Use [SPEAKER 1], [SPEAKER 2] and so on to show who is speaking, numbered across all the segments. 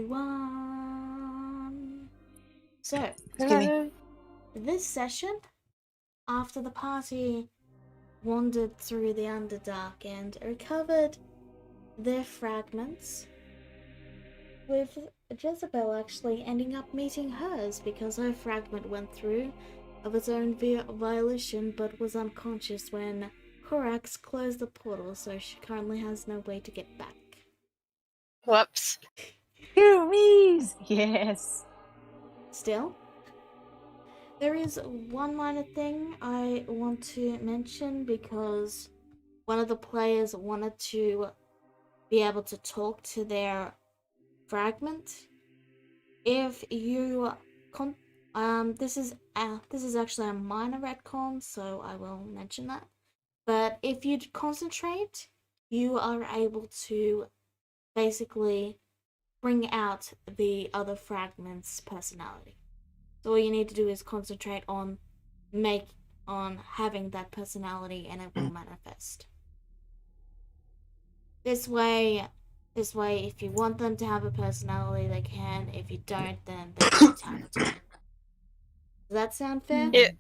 [SPEAKER 1] everyone. So,
[SPEAKER 2] Hello.
[SPEAKER 1] this session, after the party wandered through the Underdark and recovered their fragments, with Jezebel actually ending up meeting hers because her fragment went through of its own violation but was unconscious when Korax closed the portal, so she currently has no way to get back.
[SPEAKER 2] Whoops.
[SPEAKER 3] Goomies! Yes.
[SPEAKER 1] Still, there is one minor thing I want to mention because one of the players wanted to be able to talk to their fragment. If you this is actually a minor retcon, so I will mention that. But if you concentrate, you are able to basically bring out the other fragment's personality. So all you need to do is concentrate on having that personality, and it will manifest. This way, if you want them to have a personality, they can. If you don't, then they won't have it. Does that sound fair?
[SPEAKER 2] Yeah.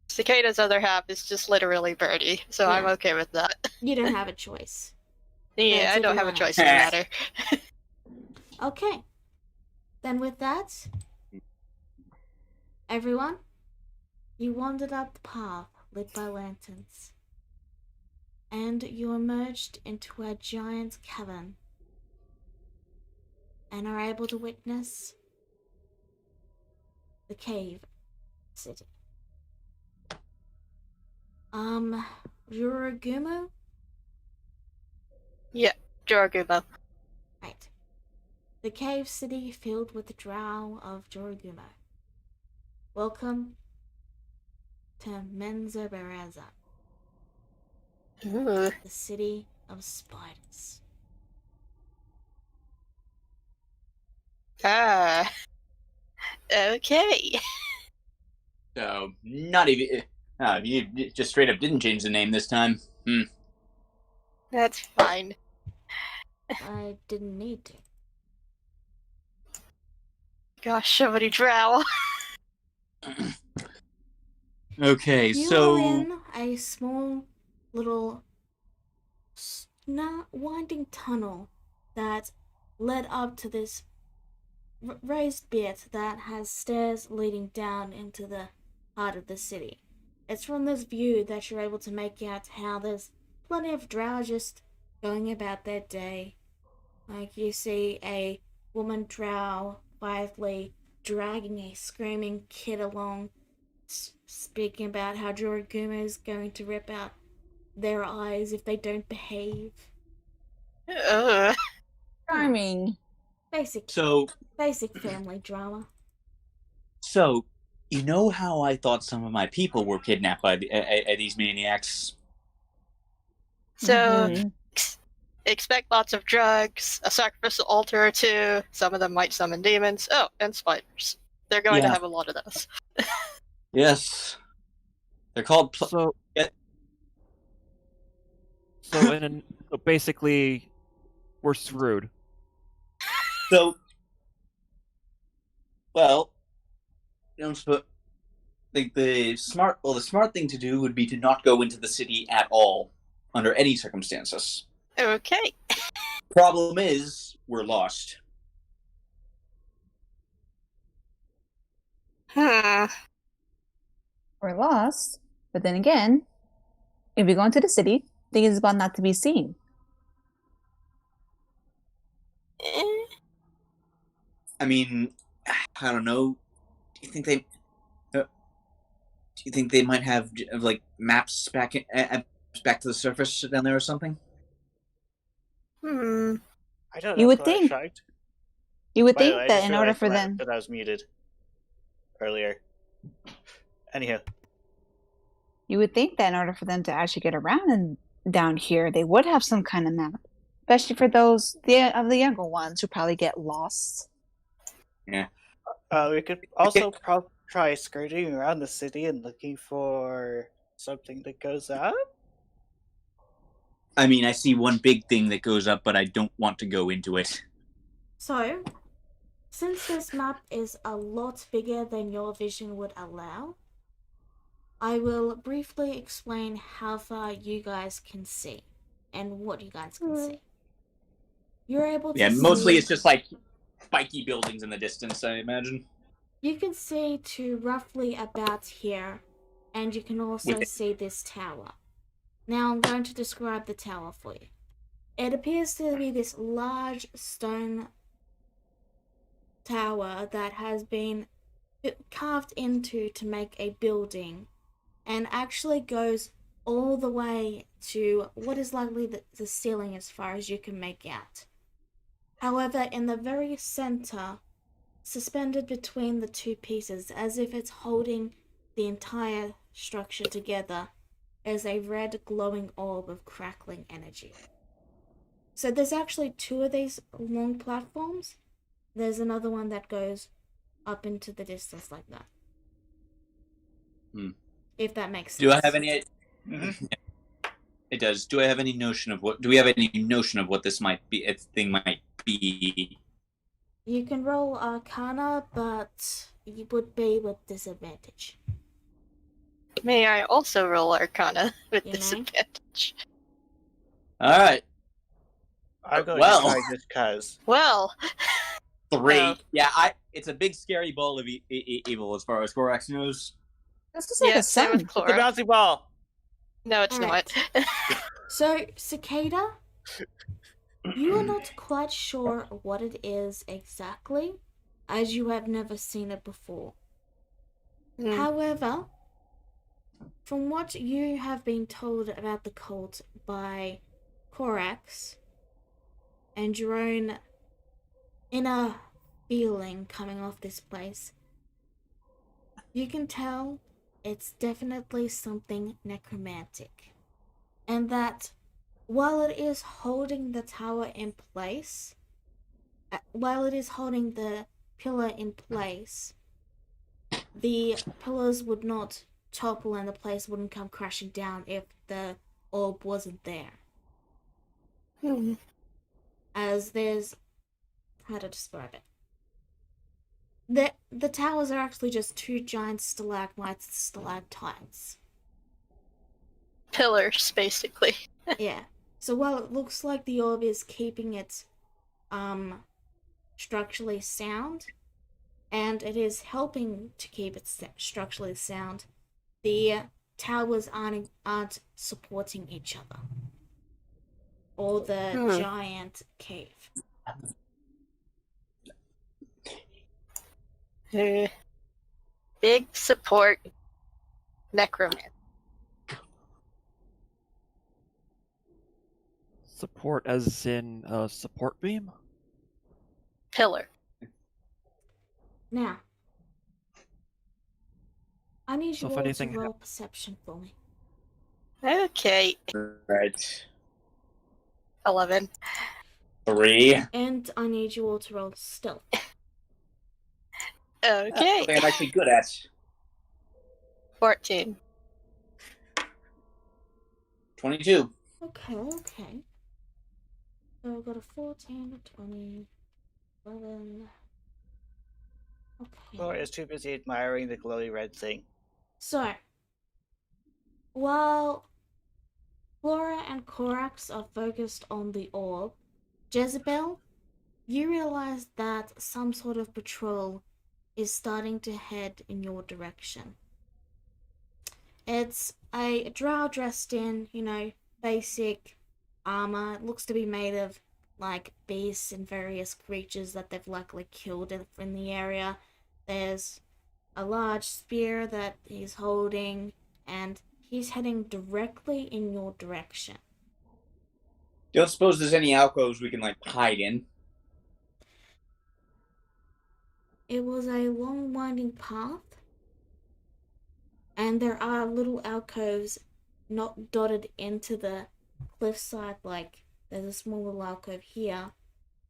[SPEAKER 2] Cicada's other half is just literally Birdie, so I'm
[SPEAKER 1] Yeah.
[SPEAKER 2] okay with that.
[SPEAKER 1] You don't have a choice.
[SPEAKER 2] Yeah,
[SPEAKER 1] That's
[SPEAKER 2] I don't have a
[SPEAKER 1] everyone
[SPEAKER 2] choice in the matter.
[SPEAKER 1] Okay. Then with that, everyone, you wandered up the path lit by lanterns, and you emerged into a giant cavern and are able to witness the cave city. Juragumo?
[SPEAKER 2] Yeah, Joragumo.
[SPEAKER 1] Right. The cave city filled with the drow of Juragumo. Welcome to Menzoberranzan,
[SPEAKER 2] Ooh.
[SPEAKER 1] the city of spiders.
[SPEAKER 2] Ah. Okay.
[SPEAKER 4] So, not even... you just straight up didn't change the name this time.
[SPEAKER 2] That's fine.
[SPEAKER 1] I didn't need to.
[SPEAKER 2] Gosh, so many drow.
[SPEAKER 4] Okay,
[SPEAKER 1] You
[SPEAKER 4] so...
[SPEAKER 1] were in a small little winding tunnel that led up to this raised bit that has stairs leading down into the heart of the city. It's from this view that you're able to make out how there's plenty of drow just going about their day. Like you see a woman drow quietly dragging a screaming kid along, speaking about how Joragumo is going to rip out their eyes if they don't behave.
[SPEAKER 3] Charming.
[SPEAKER 1] Basic family drama.
[SPEAKER 4] So, you know how I thought some of my people were kidnapped by these maniacs?
[SPEAKER 2] So, expect lots of drugs, a sacrificial altar or two, some of them might summon demons, and spiders. They're going to have a lot of those.
[SPEAKER 4] Yes. They're called...
[SPEAKER 5] So basically, we're screwed.
[SPEAKER 4] So... Well... the smart thing to do would be to not go into the city at all, under any circumstances.
[SPEAKER 2] Okay.
[SPEAKER 4] Problem is, we're lost.
[SPEAKER 2] Hmm.
[SPEAKER 3] We're lost, but then again, if we go into the city, things about not to be seen.
[SPEAKER 4] I mean, I don't know. Do you think they might have like maps back back to the surface down there or something?
[SPEAKER 6] I don't know.
[SPEAKER 3] You would think. You would think that in order for them.
[SPEAKER 6] That I was muted earlier. Anyhow.
[SPEAKER 3] You would think that in order for them to actually get around and down here, they would have some kind of map, especially for those of the younger ones who probably get lost.
[SPEAKER 4] Yeah.
[SPEAKER 6] We could also try skirting around the city and looking for something that goes up.
[SPEAKER 4] I mean, I see one big thing that goes up, but I don't want to go into it.
[SPEAKER 1] So, Since this map is a lot bigger than your vision would allow, I will briefly explain how far you guys can see and what you guys can see. You're able to
[SPEAKER 4] Mostly
[SPEAKER 1] see,
[SPEAKER 4] it's just like spiky buildings in the distance, I imagine.
[SPEAKER 1] you can see to roughly about here, and you can also see this tower. Now I'm going to describe the tower for you. It appears to be this large stone tower that has been carved into to make a building, and actually goes all the way to what is likely the ceiling as far as you can make out. However, in the very center, suspended between the two pieces, as if it's holding the entire structure together, is a red glowing orb of crackling energy. So there's actually two of these long platforms. There's another one that goes up into the distance like that. If that makes sense.
[SPEAKER 4] Do I have any?
[SPEAKER 6] Mhm.
[SPEAKER 4] It does. Do I have any notion of what? Do we have any notion of what this might be? Its thing might be.
[SPEAKER 1] You can roll Arcana, but you would be with disadvantage.
[SPEAKER 2] May I also roll Arcana with
[SPEAKER 1] You may.
[SPEAKER 2] disadvantage?
[SPEAKER 4] All right.
[SPEAKER 6] I'm going
[SPEAKER 4] Well.
[SPEAKER 6] to try just cause.
[SPEAKER 2] Well,
[SPEAKER 4] 3. Yeah, it's a big scary ball of evil as far as Korax knows.
[SPEAKER 3] This is like
[SPEAKER 2] yeah,
[SPEAKER 3] a
[SPEAKER 2] same with
[SPEAKER 3] sun.
[SPEAKER 6] The
[SPEAKER 2] Chlora.
[SPEAKER 6] bouncy ball!
[SPEAKER 2] No, it's
[SPEAKER 1] Alright.
[SPEAKER 2] not.
[SPEAKER 1] So, Cicada, you are not quite sure what it is exactly, as you have never seen it before.
[SPEAKER 2] Hmm.
[SPEAKER 1] However, from what you have been told about the cult by Korax, and your own inner feeling coming off this place, you can tell it's definitely something necromantic. And that while it is holding the tower in place, while it is holding the pillar in place, the pillars would not topple and the place wouldn't come crashing down if the orb wasn't there.
[SPEAKER 2] Hmm.
[SPEAKER 1] As there's, how to describe it? The towers are actually just two giant stalagmites and stalactites.
[SPEAKER 2] Pillars, basically.
[SPEAKER 1] Yeah. So while it looks like the orb is keeping it structurally sound, and it is helping to keep it structurally sound, the towers aren't supporting each other. Or the giant cave.
[SPEAKER 2] Big support necromancer.
[SPEAKER 5] Support as in support beam?
[SPEAKER 2] Pillar.
[SPEAKER 1] Now, I need
[SPEAKER 5] So
[SPEAKER 1] you
[SPEAKER 5] if
[SPEAKER 1] all
[SPEAKER 5] anything
[SPEAKER 1] to roll perception for me.
[SPEAKER 2] Okay.
[SPEAKER 4] Right.
[SPEAKER 2] 11.
[SPEAKER 4] 3.
[SPEAKER 1] And I need you all to roll stealth.
[SPEAKER 2] Okay.
[SPEAKER 4] Something I'm actually good at.
[SPEAKER 2] 14.
[SPEAKER 4] 22.
[SPEAKER 1] Okay. So I've got a 14, 20, 11. Okay.
[SPEAKER 6] Flora is too busy admiring the glowy red thing.
[SPEAKER 1] So, while Flora and Korax are focused on the orb, Jezebel, you realize that some sort of patrol is starting to head in your direction. It's a drow dressed in, basic armor. It looks to be made of, like, beasts and various creatures that they've likely killed in the area. There's a large spear that he's holding, and he's heading directly in your direction.
[SPEAKER 4] Don't suppose there's any alcoves we can, hide in?
[SPEAKER 1] It was a long winding path, and there are little alcoves not dotted into the cliffside, like there's a small little alcove here.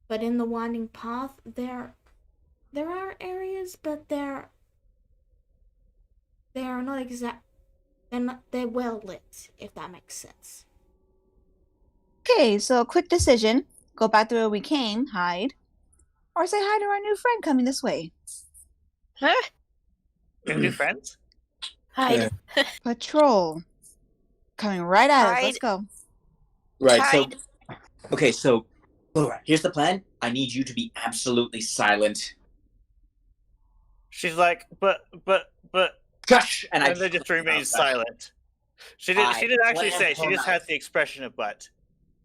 [SPEAKER 1] But in the winding path, there are areas, but they're not exact. They're well lit, if that makes sense.
[SPEAKER 3] Okay, so quick decision. Go back to where we came, hide. Or say hi to our new friend coming this way.
[SPEAKER 2] Huh?
[SPEAKER 6] You have new friends?
[SPEAKER 2] Hide.
[SPEAKER 3] Patrol. Coming right at us. Let's
[SPEAKER 2] Hide.
[SPEAKER 3] go.
[SPEAKER 4] Right. So,
[SPEAKER 2] Hide.
[SPEAKER 4] okay. So, Laura, here's the plan. I need you to be absolutely silent.
[SPEAKER 6] She's like, but,
[SPEAKER 4] Shush! And I
[SPEAKER 6] then just remains silent. She didn't actually say. She just has the expression of "but,"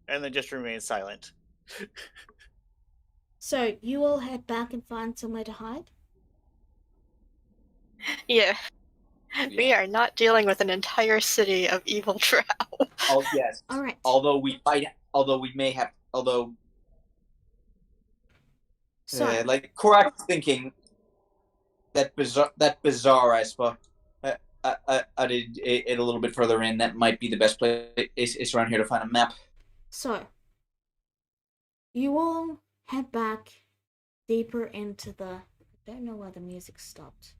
[SPEAKER 6] and then just remains silent.
[SPEAKER 1] So you all head back and find somewhere to hide?
[SPEAKER 2] Yeah. We are not dealing with an entire city of evil drow.
[SPEAKER 4] Oh yes.
[SPEAKER 1] Alright.
[SPEAKER 4] Although we may have.
[SPEAKER 1] So
[SPEAKER 4] Like correct thinking. That bizarre. I suppose. I did it a little bit further in. That might be the best place. It's around here to find a map.
[SPEAKER 1] So you all head back deeper into the I don't know why the music stopped.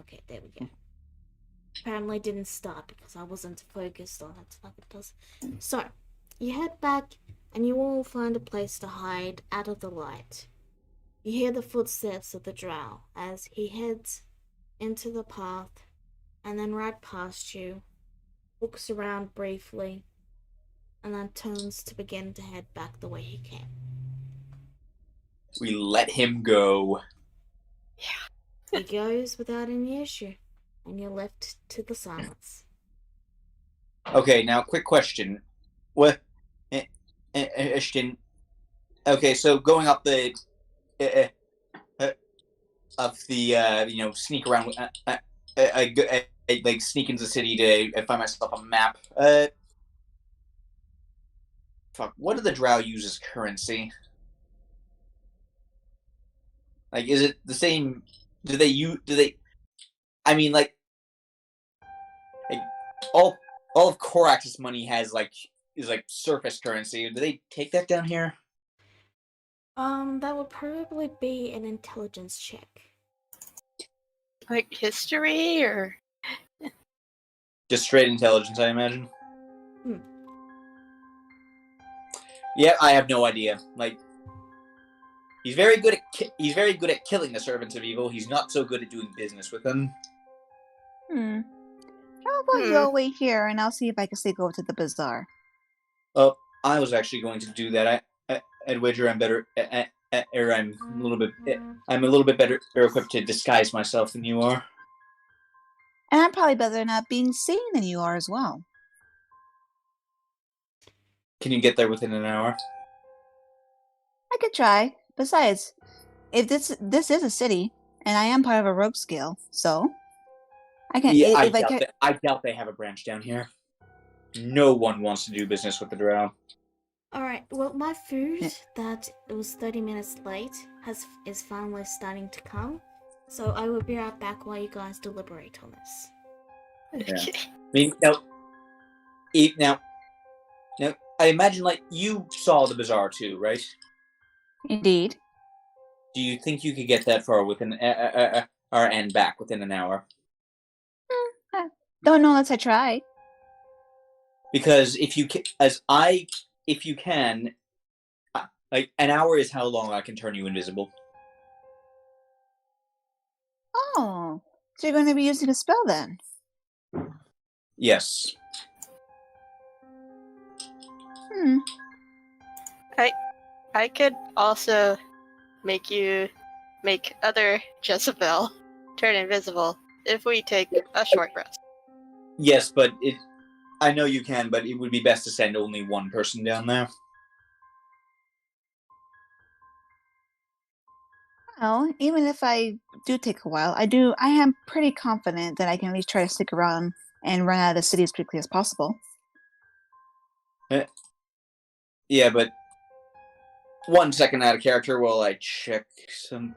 [SPEAKER 1] Okay, there we go. Apparently didn't start because I wasn't focused on it like it does. So, you head back and you all find a place to hide out of the light. You hear the footsteps of the drow as he heads into the path and then right past you, looks around briefly, and then turns to begin to head back the way he came.
[SPEAKER 4] We let him go.
[SPEAKER 1] He goes without any issue, and you're left to the silence.
[SPEAKER 4] Okay, now quick question. What? Ashton. Okay, so going up the sneak around. Like sneak into the city to find myself a map. Fuck. What do the Drow use as currency? Like, is it the same? Do they? I mean, like all of Korax's money is like surface currency. Do they take that down here?
[SPEAKER 1] That would probably be an intelligence check.
[SPEAKER 2] Like history or
[SPEAKER 4] Just straight intelligence, I imagine.
[SPEAKER 1] Hmm.
[SPEAKER 4] Yeah, I have no idea. Like, he's very good at killing the servants of evil. He's not so good at doing business with them.
[SPEAKER 3] How about you'll wait here and I'll see if I can sneak over to the bazaar.
[SPEAKER 4] Oh, I was actually going to do that. I'd wager I'm better. I'm a little bit better equipped to disguise myself than you are.
[SPEAKER 3] And I'm probably better at not being seen than you are as well.
[SPEAKER 4] Can you get there within an hour?
[SPEAKER 3] I could try. Besides, if this is a city, and I am part of a rogue skill, so I can.
[SPEAKER 4] Yeah,
[SPEAKER 3] Yeah,
[SPEAKER 4] I doubt they have a branch down here. No one wants to do business with the Drow.
[SPEAKER 1] Alright, well, my food that it was 30 minutes late is finally starting to come. So I will be right back while you guys deliberate on this.
[SPEAKER 4] Yeah. I mean, now, I imagine, like, you saw the bazaar too, right?
[SPEAKER 3] Indeed.
[SPEAKER 4] Do you think you could get that far within, and back within an hour?
[SPEAKER 3] Don't know unless I try.
[SPEAKER 4] Because if you can, like, an hour is how long I can turn you invisible.
[SPEAKER 3] Oh, so you're going to be using a spell then?
[SPEAKER 4] Yes.
[SPEAKER 2] I could also make other Jezebel turn invisible if we take a short rest.
[SPEAKER 4] Yes, but I know you can, but it would be best to send only one person down there.
[SPEAKER 3] Well, even if I do take a while, I am pretty confident that I can at least try to stick around and run out of the city as quickly as possible.
[SPEAKER 4] Yeah, but 1 second out of character while I check some.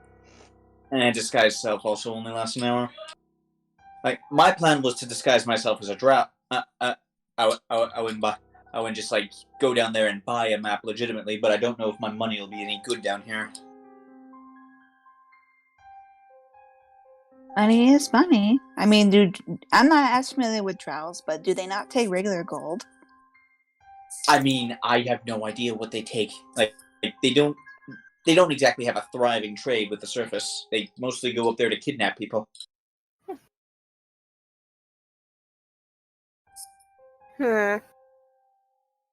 [SPEAKER 4] And disguise self also only lasts an hour. Like, my plan was to disguise myself as a drow. I wouldn't just like go down there and buy a map legitimately, but I don't know if my money will be any good down here.
[SPEAKER 3] Money is money. I mean, I'm not as familiar with drows, but do they not take regular gold?
[SPEAKER 4] I mean, I have no idea what they take. Like they don't. they don't exactly have a thriving trade with the surface. They mostly go up there to kidnap people.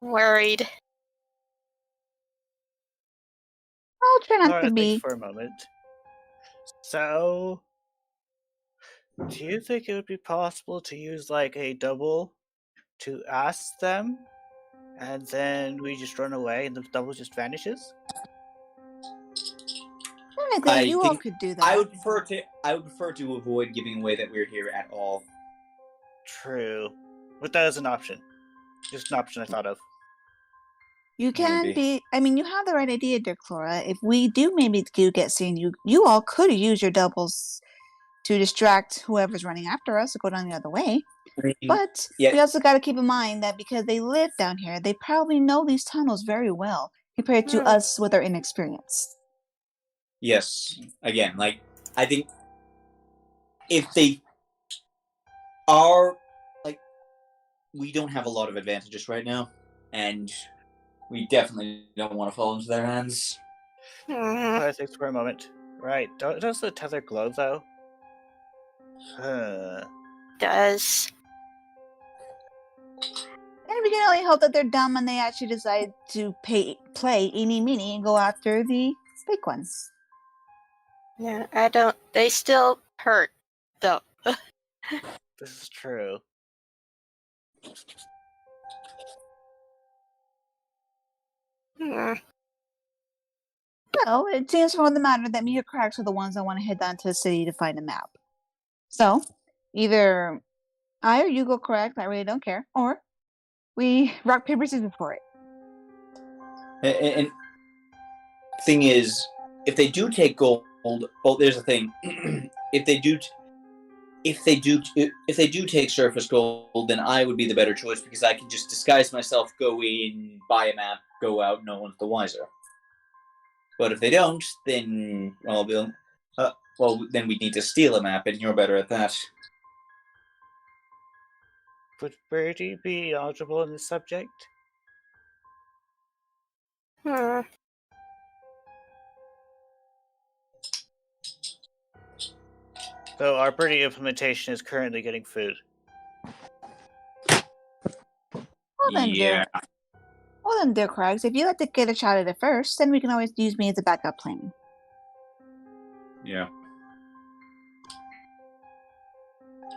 [SPEAKER 2] Worried.
[SPEAKER 3] I'll try not
[SPEAKER 6] Clara
[SPEAKER 3] to
[SPEAKER 6] thinks
[SPEAKER 3] be.
[SPEAKER 6] for a moment. So, do you think it would be possible to use like a double to ask them, and then we just run away and the double just vanishes?
[SPEAKER 3] Technically,
[SPEAKER 4] I
[SPEAKER 3] you all
[SPEAKER 4] think
[SPEAKER 3] could do
[SPEAKER 4] I
[SPEAKER 3] that.
[SPEAKER 4] would prefer to avoid giving away that we're here at all.
[SPEAKER 6] True. But that is an option. Just an option I thought of.
[SPEAKER 3] You can
[SPEAKER 4] Maybe.
[SPEAKER 3] be. I mean, you have the right idea, dear Clara. If we maybe do get seen, you all could use your doubles to distract whoever's running after us to go down the other way. But
[SPEAKER 4] Yeah.
[SPEAKER 3] we also got to keep in mind that because they live down here, they probably know these tunnels very well compared to us with our inexperience.
[SPEAKER 4] Yes. Again, like I think if they are like, we don't have a lot of advantages right now, and we definitely don't want to fall into their hands.
[SPEAKER 6] Clara thinks for a moment. Right. Does the tether glow though?
[SPEAKER 2] Does.
[SPEAKER 3] And we can only hope that they're dumb and they actually decide to play eeny meeny and go after the fake ones.
[SPEAKER 2] Yeah, I don't. They still hurt, though.
[SPEAKER 6] This is true.
[SPEAKER 3] Well, it seems from the matter that me or Cracks are the ones that want to head down to the city to find a map. So, either I or you go correct, I really don't care, or we rock, paper, scissors for it.
[SPEAKER 4] And thing is, if they do take gold, well, there's a thing. if they do take surface gold, then I would be the better choice because I can just disguise myself, go in, buy a map, go out, no one's the wiser. But if they don't, then then we need to steal a map, and you're better at that.
[SPEAKER 6] Would Birdie be eligible in this subject? Though our Birdie implementation is currently getting food.
[SPEAKER 3] Well then, dear Craigs, if you like to get a shot at it first, then we can always use me as a backup plan.
[SPEAKER 4] Yeah.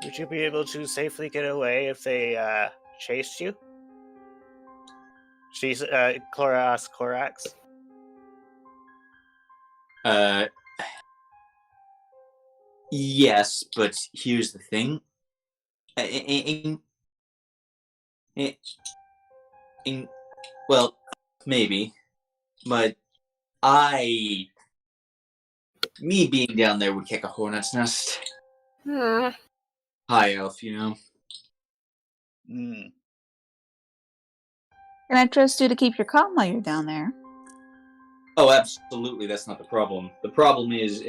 [SPEAKER 6] Would you be able to safely get away if they chased you? Clara asks Corax.
[SPEAKER 4] Yes, but here's the thing. Well, maybe, but me being down there would kick a hornet's nest. High elf, you know.
[SPEAKER 3] And I trust you to keep your calm while you're down there.
[SPEAKER 4] Oh, absolutely. That's not the problem. The problem is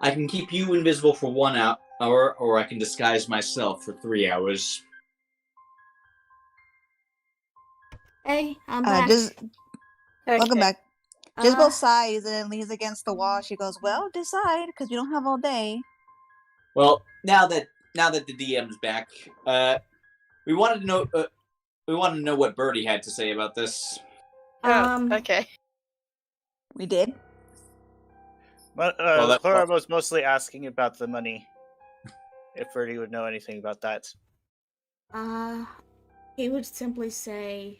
[SPEAKER 4] I can keep you invisible for 1 hour, or I can disguise myself for 3 hours.
[SPEAKER 1] Hey, I'm back.
[SPEAKER 3] Welcome back.
[SPEAKER 1] Uh,
[SPEAKER 3] Jisbel sighs and leans against the wall. She goes, "Well, decide, because we don't have all day."
[SPEAKER 4] Well, now that the DM's back, we wanted to know what Birdie had to say about this.
[SPEAKER 2] Okay.
[SPEAKER 3] We did.
[SPEAKER 6] But
[SPEAKER 4] Well,
[SPEAKER 6] Clara was mostly asking about the money. If Birdie would know anything about that.
[SPEAKER 1] he would simply say,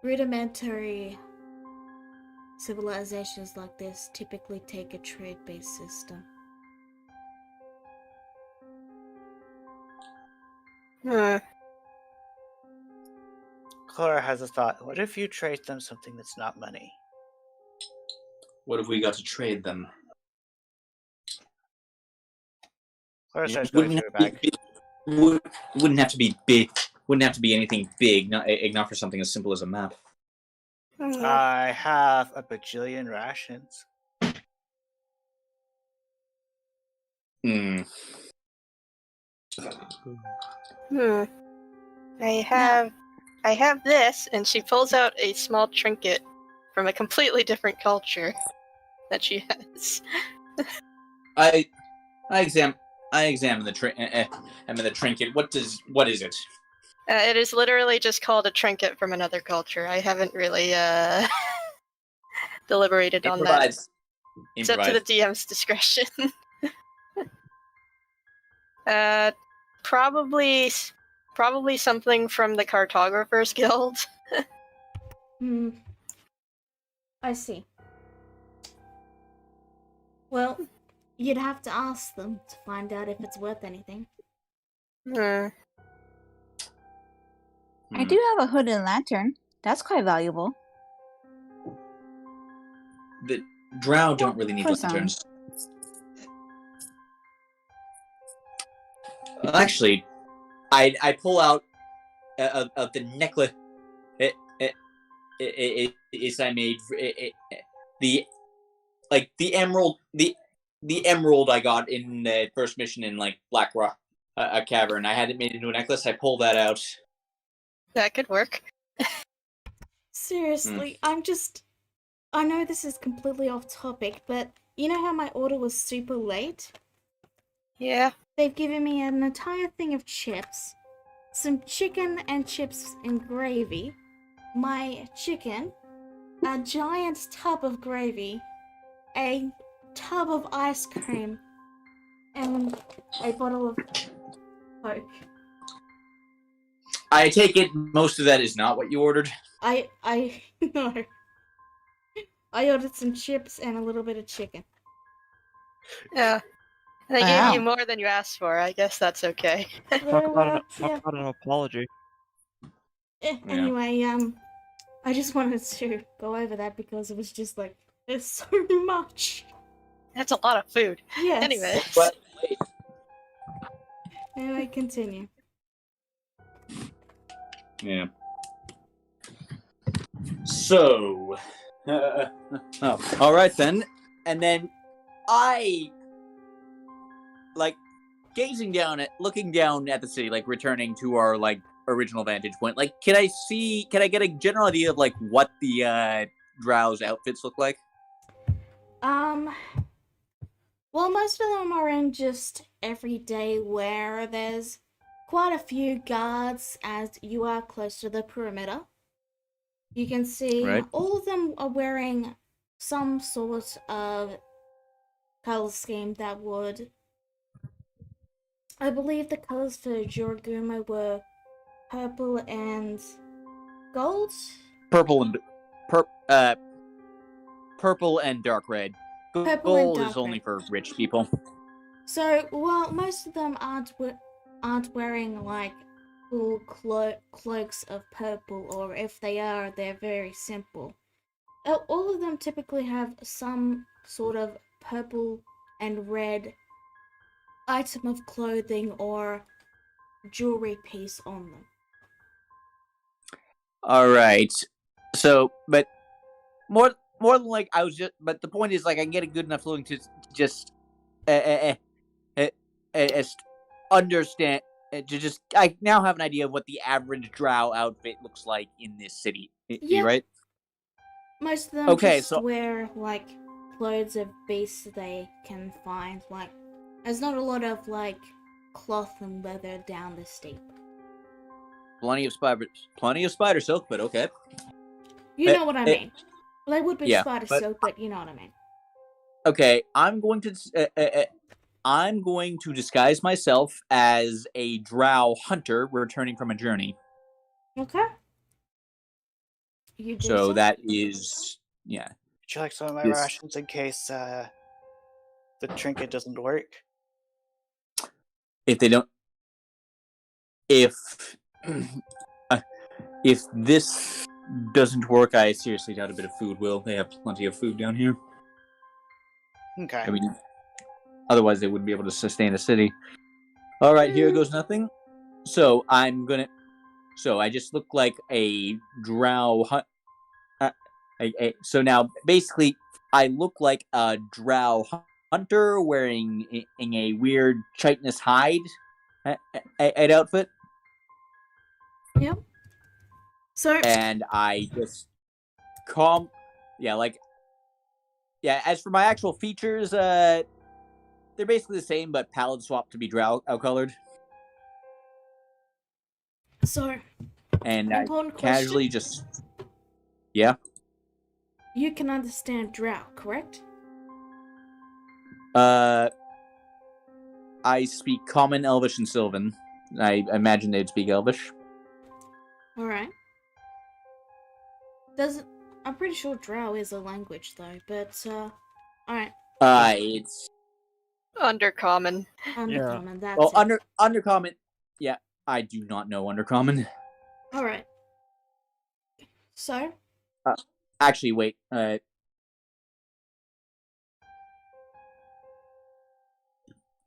[SPEAKER 1] rudimentary civilizations like this typically take a trade-based system.
[SPEAKER 6] Clara has a thought. What if you trade them something that's not money?
[SPEAKER 4] What have we got to trade them?
[SPEAKER 6] Clara starts going through her bag.
[SPEAKER 4] Wouldn't have to be big. Wouldn't have to be anything big. Not for something as simple as a map.
[SPEAKER 6] I have a bajillion rations.
[SPEAKER 2] I have I have this, and she pulls out a small trinket from a completely different culture that she has.
[SPEAKER 4] I examine the the trinket. What is it?
[SPEAKER 2] It is literally just called a trinket from another culture. I haven't really deliberated on that. It's up to the DM's discretion. Probably something from the Cartographers Guild.
[SPEAKER 1] I see. Well, you'd have to ask them to find out if it's worth anything.
[SPEAKER 3] I do have a hooded lantern. That's quite valuable.
[SPEAKER 4] The drow don't really need
[SPEAKER 3] for some.
[SPEAKER 4] lanterns. Actually, I pull out of the necklace. I made the emerald I got in the first mission in like Black Rock, a cavern. I had it made into a necklace. I pulled that out.
[SPEAKER 2] That could work.
[SPEAKER 1] Seriously, I know this is completely off topic, but you know how my order was super late?
[SPEAKER 2] Yeah.
[SPEAKER 1] They've given me an entire thing of chips, some chicken and chips and gravy, my chicken, a giant tub of gravy, a tub of ice cream, and a bottle of Coke.
[SPEAKER 4] I take it most of that is not what you ordered.
[SPEAKER 1] No. I ordered some chips and a little bit of chicken.
[SPEAKER 2] Yeah. They gave you more than you asked for. I guess that's okay.
[SPEAKER 5] Talk about an apology.
[SPEAKER 1] Anyway, I just wanted to go over that because it was just like, there's so much.
[SPEAKER 2] That's a lot of food.
[SPEAKER 1] Yes.
[SPEAKER 2] Anyway.
[SPEAKER 4] But
[SPEAKER 1] Anyway, continue.
[SPEAKER 4] yeah. So, all right then. And then I, like, looking down at the city, like returning to our like original vantage point. Like, can I get a general idea of like what the Drow's outfits look like?
[SPEAKER 1] Well, most of them are in just everyday wear. There's quite a few guards as you are close to the perimeter. You can see all of them are wearing some sort of color scheme that would... I believe the colors for Juraguma were purple and gold?
[SPEAKER 4] Purple and dark red. Gold is only for rich people.
[SPEAKER 1] So, well, most of them aren't wearing like full cloaks of purple, or if they are, they're very simple. All of them typically have some sort of purple and red item of clothing or jewelry piece on them.
[SPEAKER 4] All right. So, but more than like but the point is like I can get a good enough feeling to just understand I now have an idea of what the average drow outfit looks like in this city.
[SPEAKER 1] Yeah.
[SPEAKER 4] Right?
[SPEAKER 1] Most of them wear like clothes of beasts they can find. Like, there's not a lot of like cloth and leather down the steep.
[SPEAKER 4] Plenty of spider silk, but okay.
[SPEAKER 1] You know what I mean. Well, they would be spider silk, but you know what I mean.
[SPEAKER 4] Okay, I'm going to disguise myself as a drow hunter returning from a journey.
[SPEAKER 1] Okay. You do
[SPEAKER 4] so that is yeah.
[SPEAKER 6] Would you like some of my rations in case the trinket doesn't work?
[SPEAKER 4] If they don't, if this doesn't work, I seriously doubt a bit of food will. They have plenty of food down here.
[SPEAKER 6] Okay.
[SPEAKER 4] I mean, otherwise they wouldn't be able to sustain a city. All right, here goes nothing. So I just look like a drow so now basically I look like a drow hunter wearing a weird chitinous hide outfit.
[SPEAKER 1] Yep. So
[SPEAKER 4] and I just as for my actual features, they're basically the same, but palette swapped to be drow colored. And I
[SPEAKER 1] important
[SPEAKER 4] casually
[SPEAKER 1] question.
[SPEAKER 4] just yeah.
[SPEAKER 1] You can understand Drow, correct?
[SPEAKER 4] I speak Common, Elvish, and Sylvan. I imagine they'd speak Elvish.
[SPEAKER 1] All right. I'm pretty sure Drow is a language though, but all right.
[SPEAKER 4] It's
[SPEAKER 2] Undercommon.
[SPEAKER 1] Undercommon. That's
[SPEAKER 4] well
[SPEAKER 1] it.
[SPEAKER 4] Undercommon. Yeah, I do not know Undercommon.
[SPEAKER 1] All right. So
[SPEAKER 4] Actually, wait.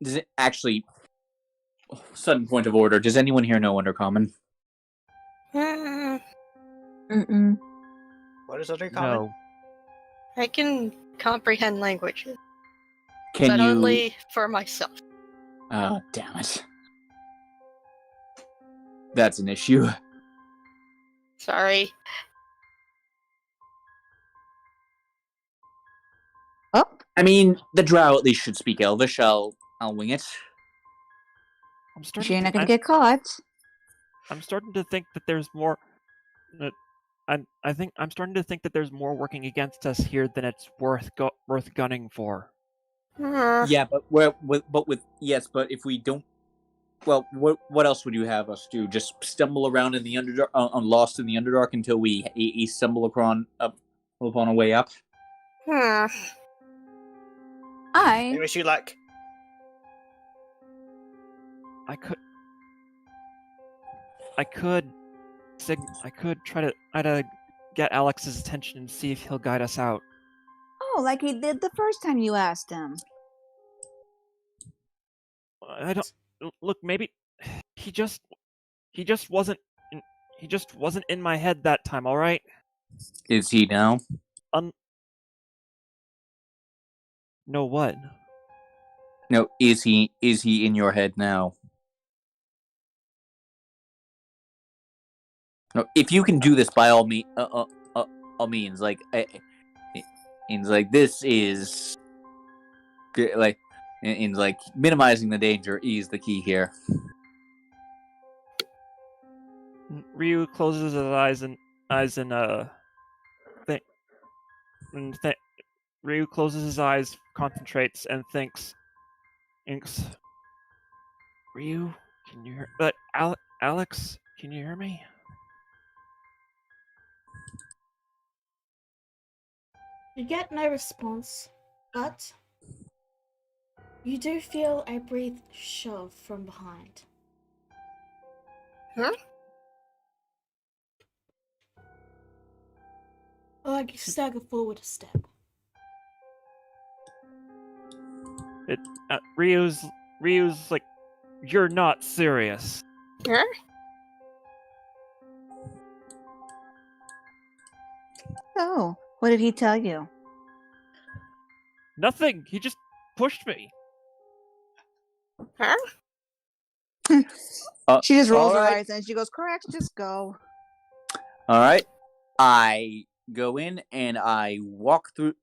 [SPEAKER 4] Does it actually? Sudden point of order. Does anyone here know Undercommon?
[SPEAKER 2] Hmm,
[SPEAKER 3] Mm-mm.
[SPEAKER 6] What is undercommon?
[SPEAKER 5] No.
[SPEAKER 2] I can comprehend languages,
[SPEAKER 4] Can
[SPEAKER 2] but
[SPEAKER 4] you?
[SPEAKER 2] only for myself.
[SPEAKER 4] Oh, damn it. That's an issue.
[SPEAKER 2] Sorry.
[SPEAKER 3] Oh,
[SPEAKER 4] I mean, the Drow at least should speak Elvish. I'll wing it.
[SPEAKER 5] I'm
[SPEAKER 3] you
[SPEAKER 5] starting.
[SPEAKER 3] sure you're
[SPEAKER 5] To,
[SPEAKER 3] not gonna get caught?
[SPEAKER 5] I'm starting to think that there's more. I'm starting to think that there's more working against us here than it's worth gunning for.
[SPEAKER 4] Yeah, but but if we don't, well, what else would you have us do? Just stumble around in the Underdark, lost in the Underdark until we stumble upon a way up?
[SPEAKER 2] Hmm.
[SPEAKER 3] I
[SPEAKER 6] Wish you luck.
[SPEAKER 5] I could try to get Alex's attention and see if he'll guide us out.
[SPEAKER 3] oh, like he did the first time you asked him.
[SPEAKER 5] I don't look. Maybe he just wasn't in my head that time. All right.
[SPEAKER 4] Is he now?
[SPEAKER 5] No, what?
[SPEAKER 4] No, is he in your head now? No, if you can do this by all means, this is like, minimizing the danger is the key here.
[SPEAKER 5] Ryu closes his eyes and Ryu closes his eyes, concentrates, and thinks. Ryu, can you hear? But Alex, can you hear me?
[SPEAKER 1] you get no response, but you do feel a brief shove from behind.
[SPEAKER 2] Huh?
[SPEAKER 1] Like you stagger forward a step.
[SPEAKER 5] Ryu's like, you're not serious.
[SPEAKER 2] Huh?
[SPEAKER 3] Oh, what did he tell you?
[SPEAKER 5] Nothing. He just pushed me.
[SPEAKER 2] Huh?
[SPEAKER 3] She just rolls her
[SPEAKER 4] alright.
[SPEAKER 3] eyes and she goes, "Correct, just go."
[SPEAKER 4] All right, I go in and I walk through,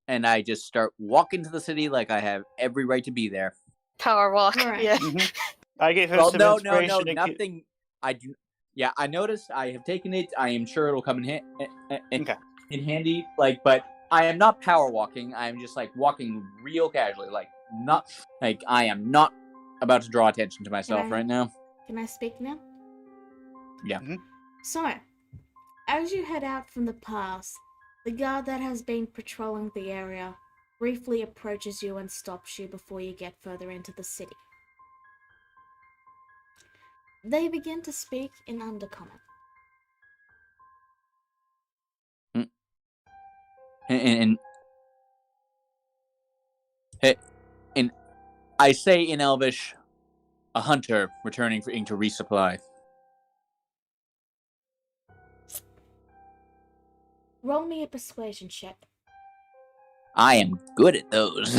[SPEAKER 4] and I just start walking to the city like I have every right to be there.
[SPEAKER 2] Power walk.
[SPEAKER 1] Alright.
[SPEAKER 2] Yeah.
[SPEAKER 6] I gave him
[SPEAKER 4] Well,
[SPEAKER 6] some
[SPEAKER 4] no,
[SPEAKER 6] inspiration. to
[SPEAKER 4] nothing. I do. Yeah, I noticed. I have taken it. I am sure it'll come in
[SPEAKER 6] Okay.
[SPEAKER 4] in handy. But I am not power walking. I am just walking real casually. I am not about to draw attention to myself right now.
[SPEAKER 1] Can I speak now?
[SPEAKER 4] Yeah.
[SPEAKER 6] Mhm.
[SPEAKER 1] So, as you head out from the pass, the guard that has been patrolling the area briefly approaches you and stops you before you get further into the city. They begin to speak in Undercommon.
[SPEAKER 4] And I say in Elvish, a hunter returning to resupply.
[SPEAKER 1] Roll me a persuasion check.
[SPEAKER 4] I am good at those.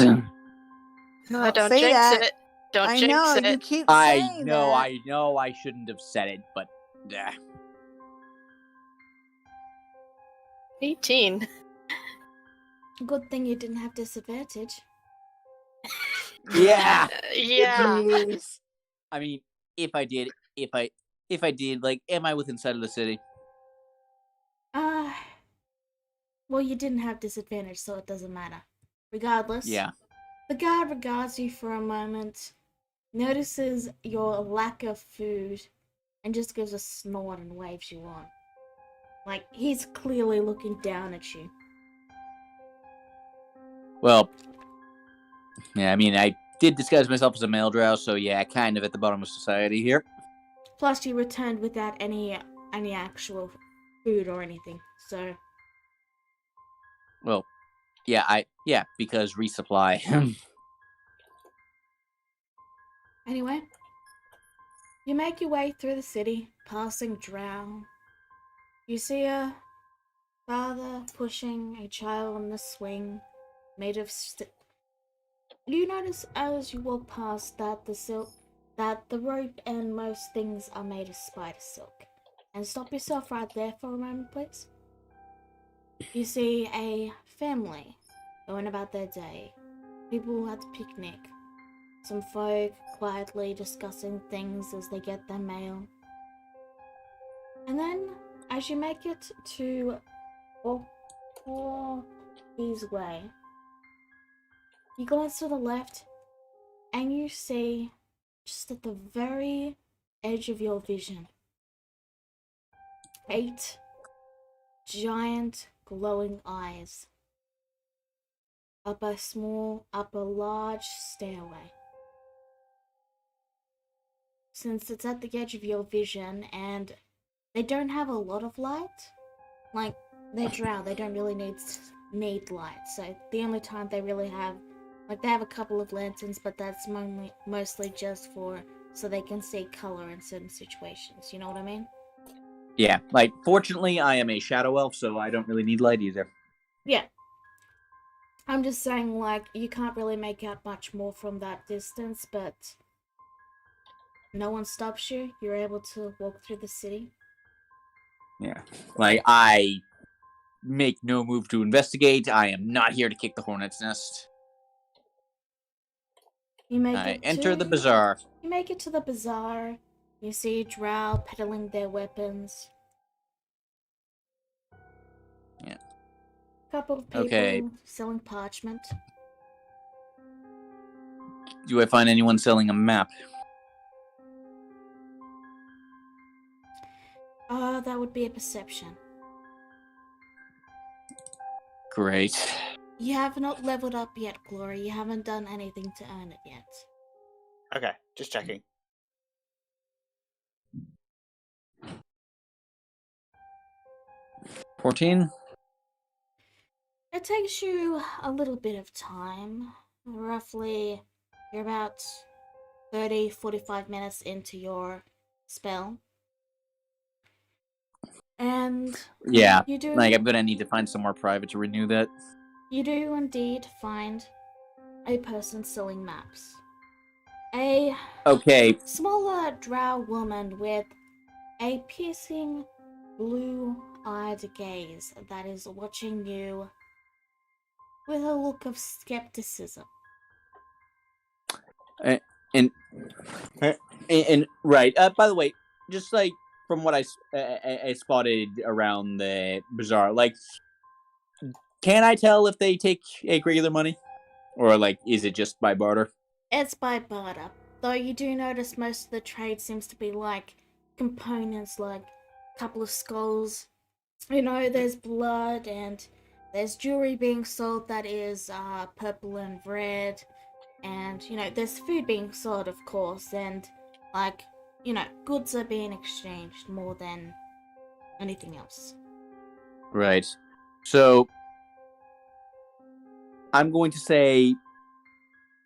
[SPEAKER 2] No, don't
[SPEAKER 3] say
[SPEAKER 2] jinx
[SPEAKER 3] that.
[SPEAKER 2] it. Don't
[SPEAKER 3] I
[SPEAKER 2] jinx
[SPEAKER 3] know
[SPEAKER 2] it.
[SPEAKER 3] you keep
[SPEAKER 4] I
[SPEAKER 3] saying
[SPEAKER 4] know,
[SPEAKER 3] that.
[SPEAKER 4] I know, I shouldn't have said it, but
[SPEAKER 2] 18.
[SPEAKER 1] Good thing you didn't have disadvantage.
[SPEAKER 7] Yeah.
[SPEAKER 2] Yeah.
[SPEAKER 7] Jeez. I mean, if I did, like, am I within sight of the city?
[SPEAKER 1] Well, you didn't have disadvantage, so it doesn't matter. Regardless,
[SPEAKER 7] Yeah.
[SPEAKER 1] the guard regards you for a moment, notices your lack of food, and just gives a snort and waves you on. Like, he's clearly looking down at you.
[SPEAKER 7] Well, yeah. I mean, I did disguise myself as a male drow, so yeah, kind of at the bottom of society here.
[SPEAKER 1] Plus, you returned without any actual food or anything, so...
[SPEAKER 7] Well, yeah, because resupply.
[SPEAKER 1] Anyway, you make your way through the city, passing drow. You see a father pushing a child on the swing made of You notice as you walk past that the rope and most things are made of spider silk. And stop yourself right there for a moment, please. You see a family going about their day. People at the picnic. Some folk quietly discussing things as they get their mail. And then, as you make it to Orpheus Way, you glance to the left and you see, just at the very edge of your vision, 8 giant glowing eyes up a large stairway. Since it's at the edge of your vision and they don't have a lot of light, like, they're drow, they don't really need light, so the only time they really have, like, they have a couple of lanterns, but that's mostly just so they can see color in certain situations, you know what I mean?
[SPEAKER 7] Yeah, like, fortunately, I am a shadow elf, so I don't really need light either.
[SPEAKER 1] Yeah. I'm just saying, like, you can't really make out much more from that distance, but no one stops you. You're able to walk through the city.
[SPEAKER 7] Yeah, like, I make no move to investigate. I am not here to kick the hornet's nest.
[SPEAKER 1] You make
[SPEAKER 7] I
[SPEAKER 1] it
[SPEAKER 7] enter the
[SPEAKER 1] to
[SPEAKER 7] bazaar.
[SPEAKER 1] You make it to the bazaar. You see drow peddling their weapons.
[SPEAKER 7] Yeah.
[SPEAKER 1] Couple of people
[SPEAKER 7] Okay.
[SPEAKER 1] selling parchment.
[SPEAKER 7] Do I find anyone selling a map?
[SPEAKER 1] That would be a perception.
[SPEAKER 7] Great.
[SPEAKER 1] You have not leveled up yet, Glory. You haven't done anything to earn it yet.
[SPEAKER 6] Okay, just checking.
[SPEAKER 7] $14?
[SPEAKER 1] It takes you a little bit of time. Roughly, you're about 30-45 minutes into your spell. And
[SPEAKER 7] Yeah,
[SPEAKER 1] you do
[SPEAKER 7] like, I'm gonna need to find somewhere private to renew that.
[SPEAKER 1] you do indeed find a person selling maps. A
[SPEAKER 7] Okay,
[SPEAKER 1] smaller drow woman with a piercing blue-eyed gaze that is watching you with a look of skepticism.
[SPEAKER 7] and and right. By the way, just like from what I spotted around the bazaar, like, can I tell if they take regular money, or like, is it just by barter?
[SPEAKER 1] It's by barter, though you do notice most of the trade seems to be like components, like a couple of skulls. You know, there's blood and there's jewelry being sold that is purple and red, and you know, there's food being sold, of course, and like, you know, goods are being exchanged more than anything else.
[SPEAKER 7] Right. So I'm going to say,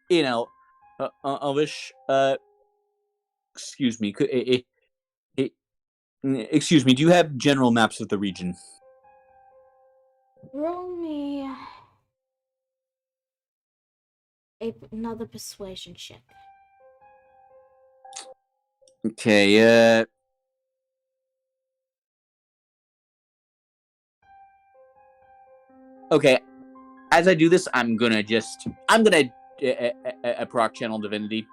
[SPEAKER 7] you know, Elvish, excuse me, excuse me, do you have general maps of the region?
[SPEAKER 1] Roll me another persuasion check.
[SPEAKER 7] Okay, Okay, as I do this, I'm gonna proc channel divinity,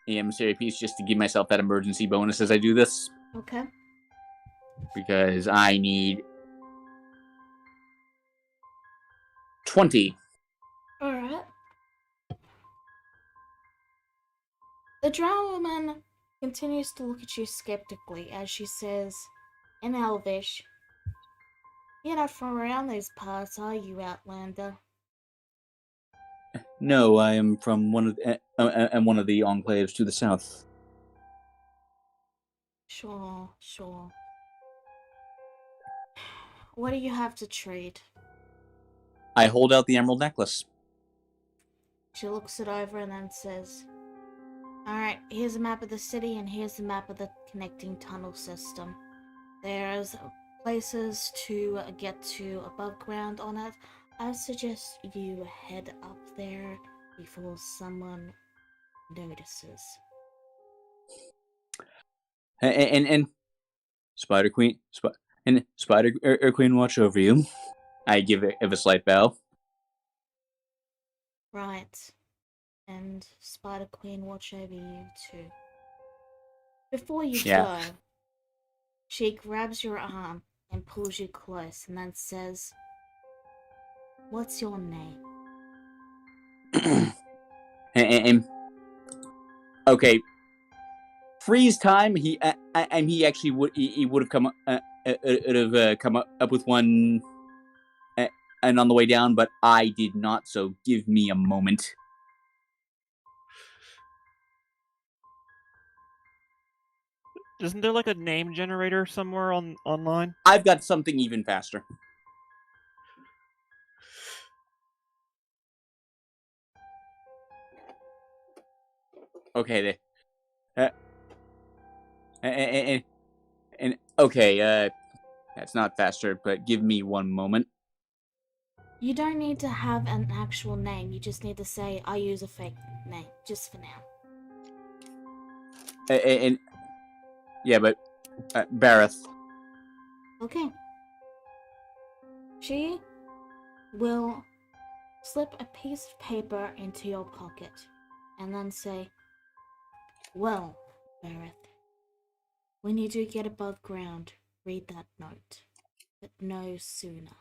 [SPEAKER 7] emissary piece, just to give myself that emergency bonus as I do this,
[SPEAKER 1] Okay.
[SPEAKER 7] because I need 20.
[SPEAKER 1] Alright. The drow woman continues to look at you skeptically as she says, in Elvish, "You're not from around these parts, are you, Outlander?"
[SPEAKER 7] No, I am from one of the enclaves to the south.
[SPEAKER 1] Sure, sure. What do you have to trade?
[SPEAKER 7] I hold out the emerald necklace.
[SPEAKER 1] She looks it over and then says, "Alright, here's a map of the city and here's the map of the connecting tunnel system. There's places to get to above ground on it. I suggest you head up there before someone notices."
[SPEAKER 7] And Spider Queen, Spider Queen, watch over you. I give it a slight bow.
[SPEAKER 1] Right. And Spider Queen watch over you too. Before you
[SPEAKER 7] Yeah.
[SPEAKER 1] go, she grabs your arm and pulls you close and then says, "What's your name?"
[SPEAKER 7] and okay, freeze time. He actually would have come come up with one, and on the way down, but I did not. So give me a moment.
[SPEAKER 5] Isn't there like a name generator somewhere online?
[SPEAKER 7] I've got something even faster. Okay, and okay, that's not faster, but give me one moment.
[SPEAKER 1] You don't need to have an actual name. You just need to say, "I use a fake name," just for now.
[SPEAKER 7] And yeah, but Bareth.
[SPEAKER 1] Okay. She will slip a piece of paper into your pocket and then say, "Well, Bareth, when you do get above ground, read that note, but no sooner."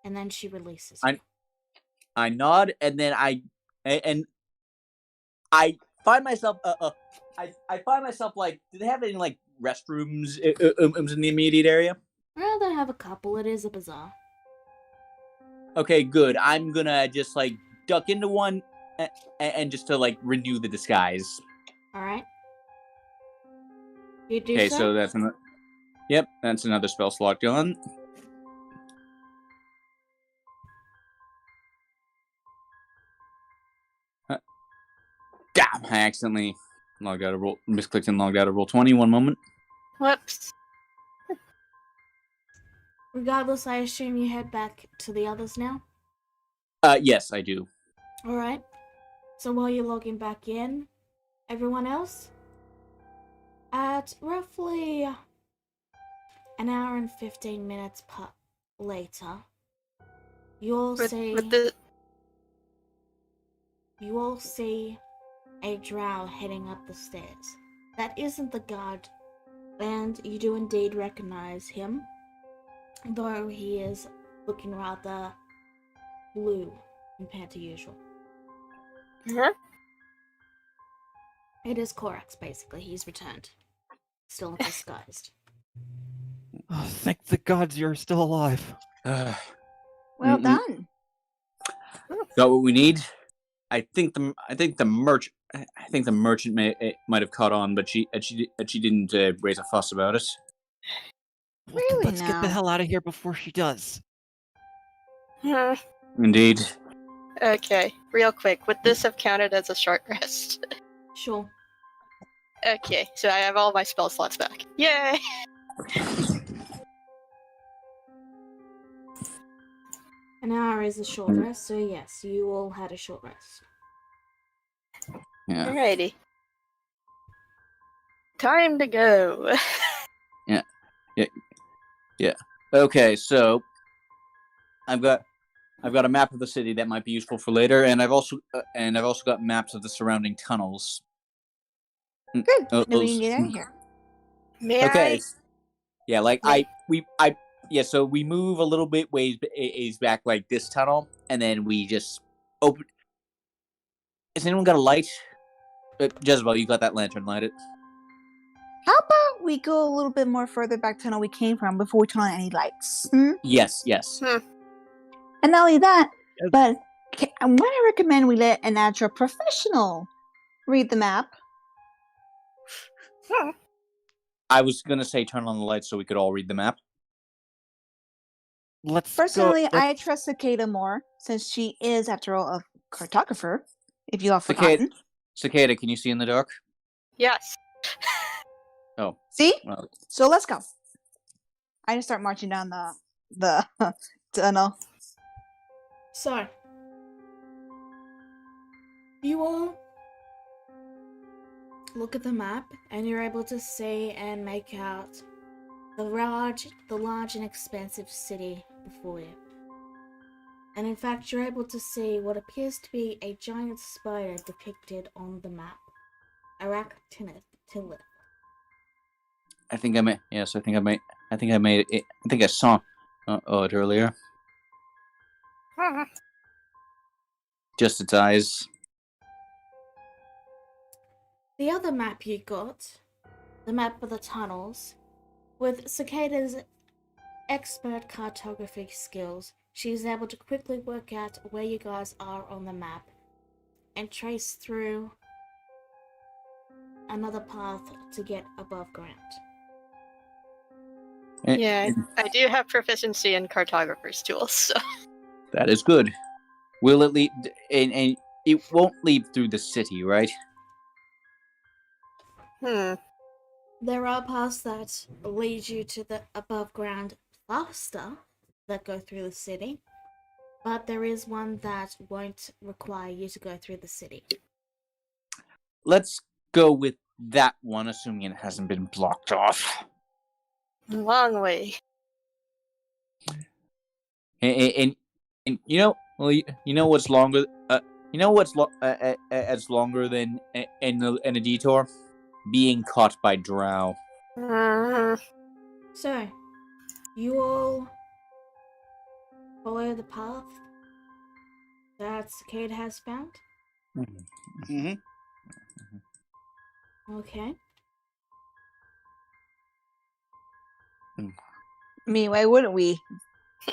[SPEAKER 1] And then she releases you.
[SPEAKER 7] I nod, and then I find myself. I find myself like, do they have any like restrooms in the immediate area?
[SPEAKER 1] Well, they have a couple. It is a bazaar.
[SPEAKER 7] Okay, good. I'm gonna just like duck into one, and just to like renew the disguise.
[SPEAKER 1] Alright. You do
[SPEAKER 7] Okay,
[SPEAKER 1] so?
[SPEAKER 7] so that's another. Yep, that's another spell slot gone. Damn! I accidentally logged out of roll. Misclicked and logged out of roll 20. One moment.
[SPEAKER 2] Whoops.
[SPEAKER 1] Regardless, I assume you head back to the others now?
[SPEAKER 7] Yes, I do.
[SPEAKER 1] Alright. So while you're logging back in, everyone else, at roughly an hour and 15 minutes later, you all see a drow heading up the stairs. That isn't the guard, and you do indeed recognize him, though he is looking rather blue compared to usual.
[SPEAKER 2] Huh?
[SPEAKER 1] It is Korax, basically. He's returned. Still disguised.
[SPEAKER 5] Oh, thank the gods you're still alive.
[SPEAKER 3] Well
[SPEAKER 7] Mm-mm.
[SPEAKER 3] done.
[SPEAKER 7] Got what we need. I think the merchant might have caught on, but she didn't raise a fuss about it.
[SPEAKER 5] Well,
[SPEAKER 3] Really
[SPEAKER 5] let's get the
[SPEAKER 3] now?
[SPEAKER 5] hell out of here before she does.
[SPEAKER 2] Huh.
[SPEAKER 7] Indeed.
[SPEAKER 2] Okay, real quick. Would this have counted as a short rest?
[SPEAKER 1] Sure.
[SPEAKER 2] Okay, so I have all my spell slots back. Yay!
[SPEAKER 1] An hour is a short rest, so yes, you all had a short rest.
[SPEAKER 7] Yeah.
[SPEAKER 2] Alrighty. Time to go.
[SPEAKER 7] Yeah. Okay, so I've got a map of the city that might be useful for later, and I've also got maps of the surrounding tunnels.
[SPEAKER 3] Good.
[SPEAKER 7] Oh,
[SPEAKER 3] Then we
[SPEAKER 7] those-
[SPEAKER 3] can get out of here.
[SPEAKER 2] May
[SPEAKER 7] Okay.
[SPEAKER 2] I?
[SPEAKER 7] Yeah, like
[SPEAKER 2] May-
[SPEAKER 7] so we move a little bit ways back, like this tunnel, and then we just open. Has anyone got a light? Jezebel, you got that lantern. Light it.
[SPEAKER 3] How about we go a little bit more further back to where we came from before we turn on any lights? Hmm?
[SPEAKER 7] Yes.
[SPEAKER 3] And not only that,
[SPEAKER 5] Yes.
[SPEAKER 3] but I want to recommend we let an actual professional read the map.
[SPEAKER 7] I was gonna say turn on the lights so we could all read the map.
[SPEAKER 5] Let's
[SPEAKER 3] Personally,
[SPEAKER 5] go.
[SPEAKER 3] I trust Cicada more since she is, after all, a cartographer. If you all
[SPEAKER 7] Cicada,
[SPEAKER 3] forgotten.
[SPEAKER 7] Cicada, can you see in the dark?
[SPEAKER 2] Yes.
[SPEAKER 7] Oh,
[SPEAKER 3] See?
[SPEAKER 7] well,
[SPEAKER 3] So let's go. I just start marching down the tunnel.
[SPEAKER 1] So, you all look at the map and you're able to see and make out the large and expansive city before you. And in fact, you're able to see what appears to be a giant spider depicted on the map. Arachnith.
[SPEAKER 7] I think I made. Yes, I think I made. I think I made it. I think I saw it earlier. Just its eyes.
[SPEAKER 1] The other map you got, the map of the tunnels, with Cicada's expert cartography skills, she is able to quickly work out where you guys are on the map and trace through another path to get above ground.
[SPEAKER 2] Yeah, I do have proficiency in cartographer's tools, so.
[SPEAKER 7] That is good. Will it lead? And it won't lead through the city, right?
[SPEAKER 1] There are paths that lead you to the above ground faster that go through the city, but there is one that won't require you to go through the city.
[SPEAKER 7] Let's go with that one, assuming it hasn't been blocked off.
[SPEAKER 2] Long way.
[SPEAKER 7] And you know, well, you know what's longer? You know what's as longer than in a detour? Being caught by drow.
[SPEAKER 1] So, you all follow the path that Cicada has found?
[SPEAKER 6] Mm-hmm.
[SPEAKER 1] Okay.
[SPEAKER 3] I mean, why wouldn't we?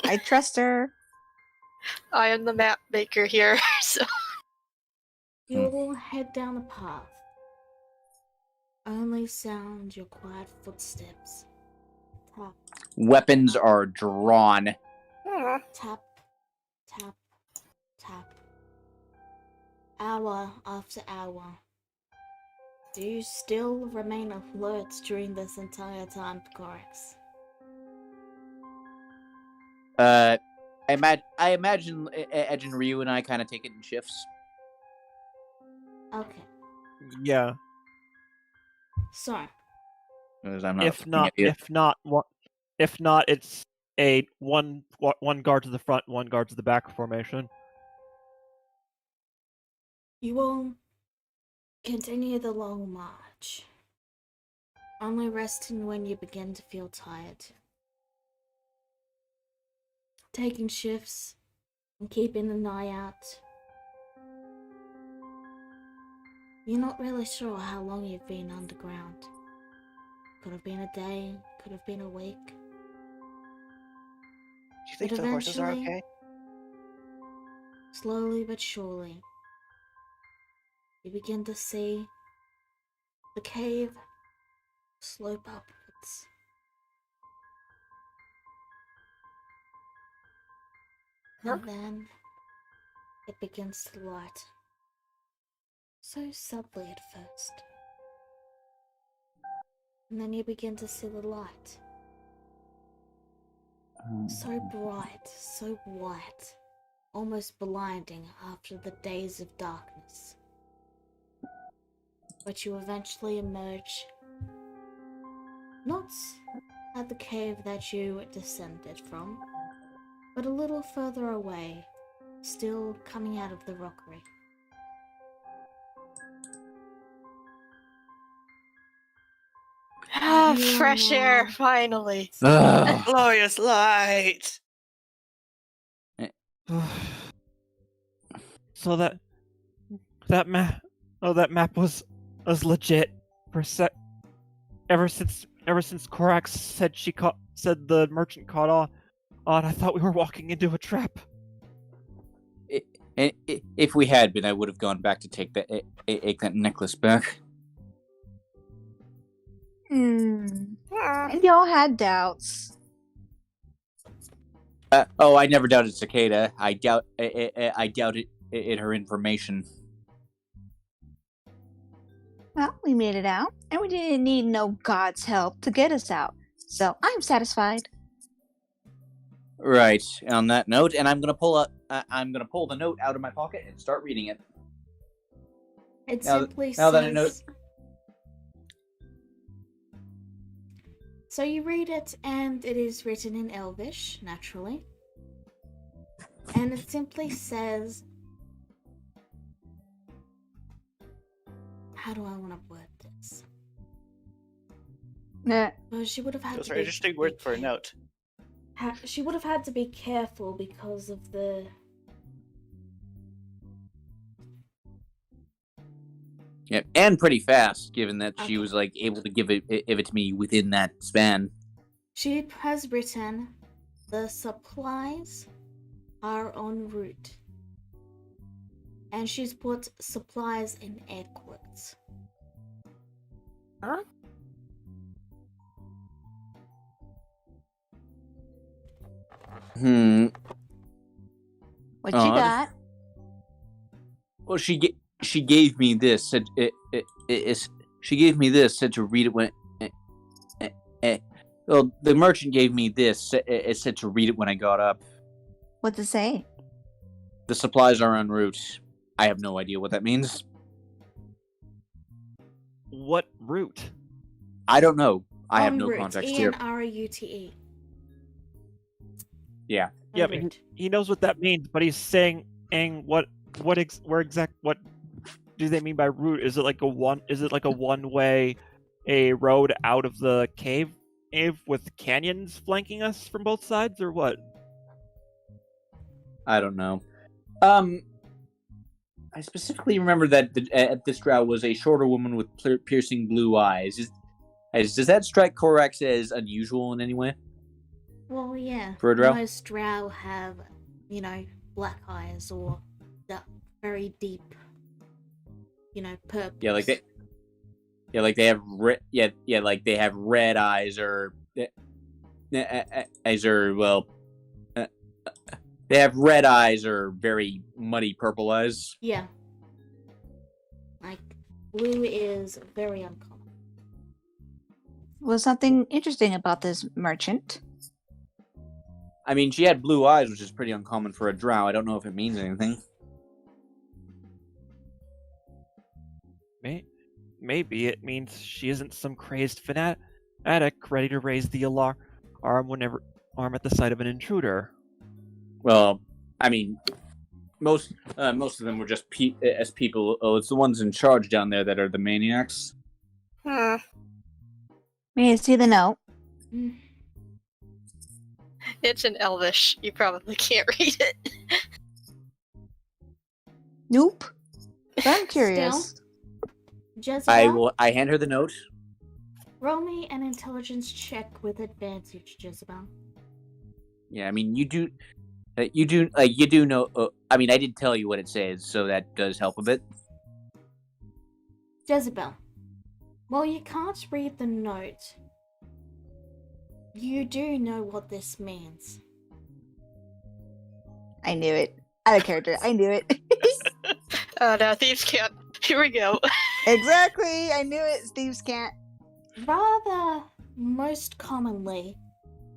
[SPEAKER 3] I trust her.
[SPEAKER 2] I am the map maker here, so.
[SPEAKER 1] You all head down the path. Only sound your quiet footsteps. Tap,
[SPEAKER 7] Weapons are drawn.
[SPEAKER 1] tap, tap, tap. Hour after hour. Do you still remain alert during this entire time, Corex?
[SPEAKER 7] I imagine Edge and Ryu and I kind of take it in shifts.
[SPEAKER 1] Okay.
[SPEAKER 5] Yeah.
[SPEAKER 1] So,
[SPEAKER 7] Because I'm not.
[SPEAKER 5] If not, it's a one guard to the front, one guard to the back formation.
[SPEAKER 1] you all continue the long march, only resting when you begin to feel tired. Taking shifts and keeping an eye out. You're not really sure how long you've been underground. Could have been a day, could have been a week.
[SPEAKER 6] Do you think
[SPEAKER 1] But
[SPEAKER 6] the horses are
[SPEAKER 1] eventually-
[SPEAKER 6] okay?
[SPEAKER 1] Slowly but surely, you begin to see the cave slope upwards. And then it begins to light. So subtly at first. And then you begin to see the light. So bright, so white, almost blinding after the days of darkness. But you eventually emerge, not at the cave that you descended from, but a little further away, still coming out of the rockery.
[SPEAKER 2] Ah,
[SPEAKER 1] You are
[SPEAKER 2] fresh air,
[SPEAKER 1] now-
[SPEAKER 2] finally.
[SPEAKER 7] Ugh.
[SPEAKER 6] Glorious light!
[SPEAKER 5] So that map was legit for a sec. Ever since Korax said the merchant caught on, I thought we were walking into a trap.
[SPEAKER 7] If we had been, I would have gone back to take that necklace back.
[SPEAKER 3] And y'all had doubts.
[SPEAKER 7] I never doubted Cicada. I doubted her information.
[SPEAKER 3] Well, we made it out, and we didn't need no God's help to get us out. So I'm satisfied.
[SPEAKER 7] Right. On that note, and I'm gonna pull the note out of my pocket and start reading it.
[SPEAKER 1] It
[SPEAKER 7] Now-
[SPEAKER 1] simply
[SPEAKER 7] now
[SPEAKER 1] says.
[SPEAKER 7] that I know-
[SPEAKER 1] So you read it, and it is written in Elvish, naturally. And it simply says. How do I want to word this? Well, she would have had
[SPEAKER 6] Those
[SPEAKER 1] to
[SPEAKER 6] are
[SPEAKER 1] be
[SPEAKER 6] interesting words for a
[SPEAKER 1] care-
[SPEAKER 6] note.
[SPEAKER 1] She would have had to be careful because of the.
[SPEAKER 7] Yeah, and pretty fast, given that she
[SPEAKER 1] Okay.
[SPEAKER 7] was like able to give it to me within that span.
[SPEAKER 1] She has written, the supplies are en route. And she's put supplies in air quotes.
[SPEAKER 2] Huh?
[SPEAKER 3] What you
[SPEAKER 7] Odd.
[SPEAKER 3] got?
[SPEAKER 7] Well, she gave me this. Said she gave me this. Said to read it when. Well, the merchant gave me this. It said to read it when I got up.
[SPEAKER 3] What's it say?
[SPEAKER 7] The supplies are en route. I have no idea what that means.
[SPEAKER 5] What route?
[SPEAKER 7] I don't know. I have
[SPEAKER 1] En
[SPEAKER 7] no
[SPEAKER 1] route,
[SPEAKER 7] context here.
[SPEAKER 1] ENRUTE.
[SPEAKER 7] Yeah.
[SPEAKER 5] Yeah,
[SPEAKER 1] En
[SPEAKER 5] but
[SPEAKER 1] route.
[SPEAKER 5] he knows what that means, but he's saying what do they mean by route? Is it like a one-way a road out of the cave with canyons flanking us from both sides, or what?
[SPEAKER 7] I don't know. I specifically remember that at this drow was a shorter woman with piercing blue eyes. Does that strike Korax as unusual in any way?
[SPEAKER 1] Well, yeah.
[SPEAKER 7] For a drow?
[SPEAKER 1] Most drow have, black eyes or that very deep, purple.
[SPEAKER 7] Yeah, like they have like they have red eyes or they have red eyes or very muddy purple eyes.
[SPEAKER 1] Yeah. Like, blue is very uncommon.
[SPEAKER 3] Was something interesting about this merchant?
[SPEAKER 7] I mean, she had blue eyes, which is pretty uncommon for a drow. I don't know if it means anything.
[SPEAKER 5] Maybe it means she isn't some crazed fanatic ready to raise the arm at the sight of an intruder.
[SPEAKER 7] Well, I mean, most of them were just as people. Oh, it's the ones in charge down there that are the maniacs.
[SPEAKER 2] Hmm.
[SPEAKER 3] May I see the note?
[SPEAKER 1] Mm.
[SPEAKER 2] It's in Elvish. You probably can't read it.
[SPEAKER 3] Nope. But I'm curious.
[SPEAKER 1] Jezebel,
[SPEAKER 7] I hand her the note.
[SPEAKER 1] roll me an intelligence check with advantage, Jezebel.
[SPEAKER 7] Yeah, I mean, you do know. I mean, I did tell you what it says, so that does help a bit.
[SPEAKER 1] Jezebel, while you can't read the note, you do know what this means.
[SPEAKER 3] I knew it. Out of character. I knew it.
[SPEAKER 2] Oh no, thieves can't. Here we go.
[SPEAKER 3] Exactly. I knew it. Steve's can't.
[SPEAKER 1] Rather, most commonly,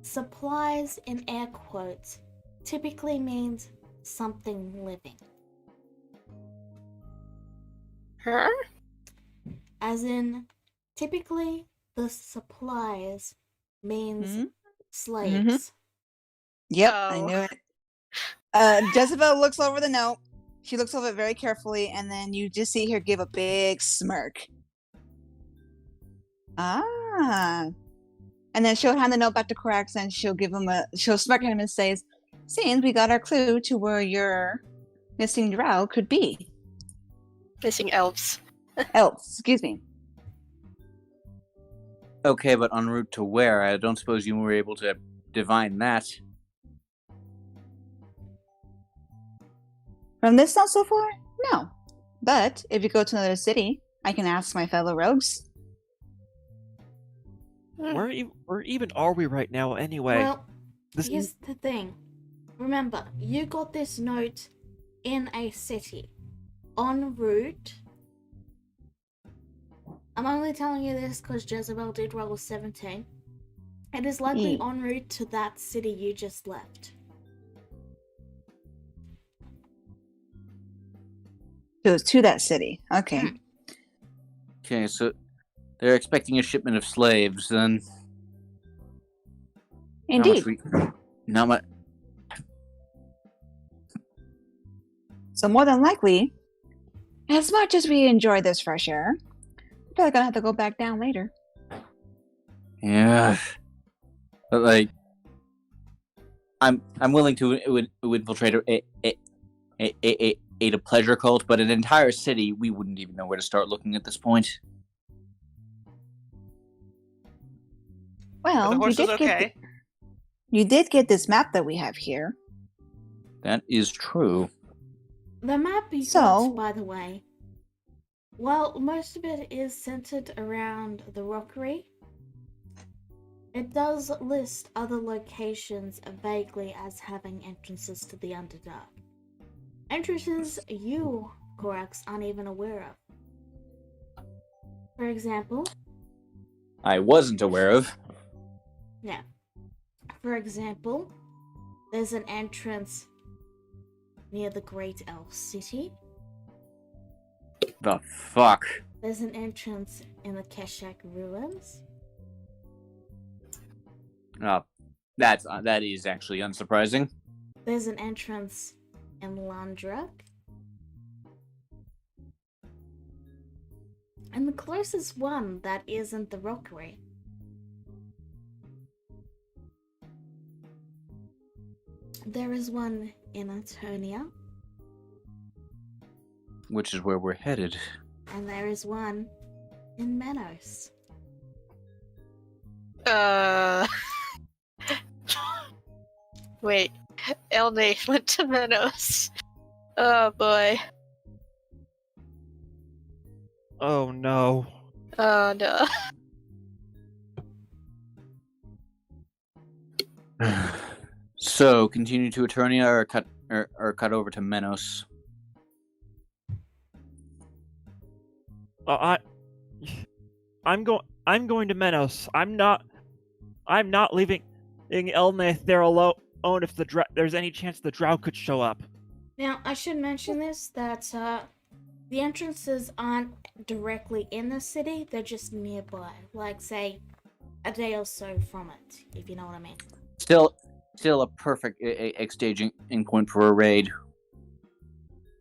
[SPEAKER 1] supplies in air quotes typically means something living.
[SPEAKER 2] Huh?
[SPEAKER 1] As in, typically, the supplies means
[SPEAKER 3] Mhm.
[SPEAKER 1] slaves.
[SPEAKER 3] Yep. I
[SPEAKER 2] Oh.
[SPEAKER 3] knew it. Jezebel looks over the note. She looks over it very carefully, and then you just see her give a big smirk. Ah. And then she'll hand the note back to Corax, and she'll smirk at him and says, "Seems we got our clue to where your missing drow could be."
[SPEAKER 2] Missing elves.
[SPEAKER 3] Excuse me.
[SPEAKER 7] Okay, but en route to where? I don't suppose you were able to divine that.
[SPEAKER 3] From this sound so far? No. But if you go to another city, I can ask my fellow rogues.
[SPEAKER 5] Where even are we right now, anyway?
[SPEAKER 1] Well,
[SPEAKER 5] This-
[SPEAKER 1] here's the thing. Remember, you got this note in a city. En route. I'm only telling you this because Jezebel did roll a 17. It is likely en route to that city you just left.
[SPEAKER 3] So it's to that city. Okay.
[SPEAKER 7] Okay, so they're expecting a shipment of slaves, then.
[SPEAKER 3] Indeed.
[SPEAKER 7] Not much.
[SPEAKER 3] So more than likely, as much as we enjoy this fresh air, we're probably gonna have to go back down later.
[SPEAKER 7] Yeah, but like, I'm willing to infiltrate a pleasure cult, but an entire city, we wouldn't even know where to start looking at this point.
[SPEAKER 3] Well,
[SPEAKER 6] Are the horses okay?
[SPEAKER 3] You did get this map that we have here.
[SPEAKER 7] That is true.
[SPEAKER 1] The map you
[SPEAKER 3] So-
[SPEAKER 1] got, by the way, well, most of it is centered around the rockery. It does list other locations vaguely as having entrances to the Underdark. Entrances you, Corax, aren't even aware of. For example,
[SPEAKER 7] I wasn't aware of.
[SPEAKER 1] there's an entrance near the Great Elf City.
[SPEAKER 7] The fuck?
[SPEAKER 1] There's an entrance in the Keshak Ruins.
[SPEAKER 7] That is actually unsurprising.
[SPEAKER 1] There's an entrance in Landrak. And the closest one that isn't the rockery. There is one in Eternia,
[SPEAKER 7] Which is where we're headed.
[SPEAKER 1] and there is one in Menos.
[SPEAKER 2] Wait. Elnate went to Menos. Oh boy.
[SPEAKER 5] Oh no.
[SPEAKER 2] Oh no.
[SPEAKER 7] So, continue to Eternia or cut over to Menos.
[SPEAKER 5] I'm going to Menos. I'm not leaving Elnath there alone if there's any chance the drow could show up.
[SPEAKER 1] Now, I should mention this, that the entrances aren't directly in the city, they're just nearby. Like, say, a day or so from it, if you know what I mean.
[SPEAKER 7] Still a perfect staging point for a raid.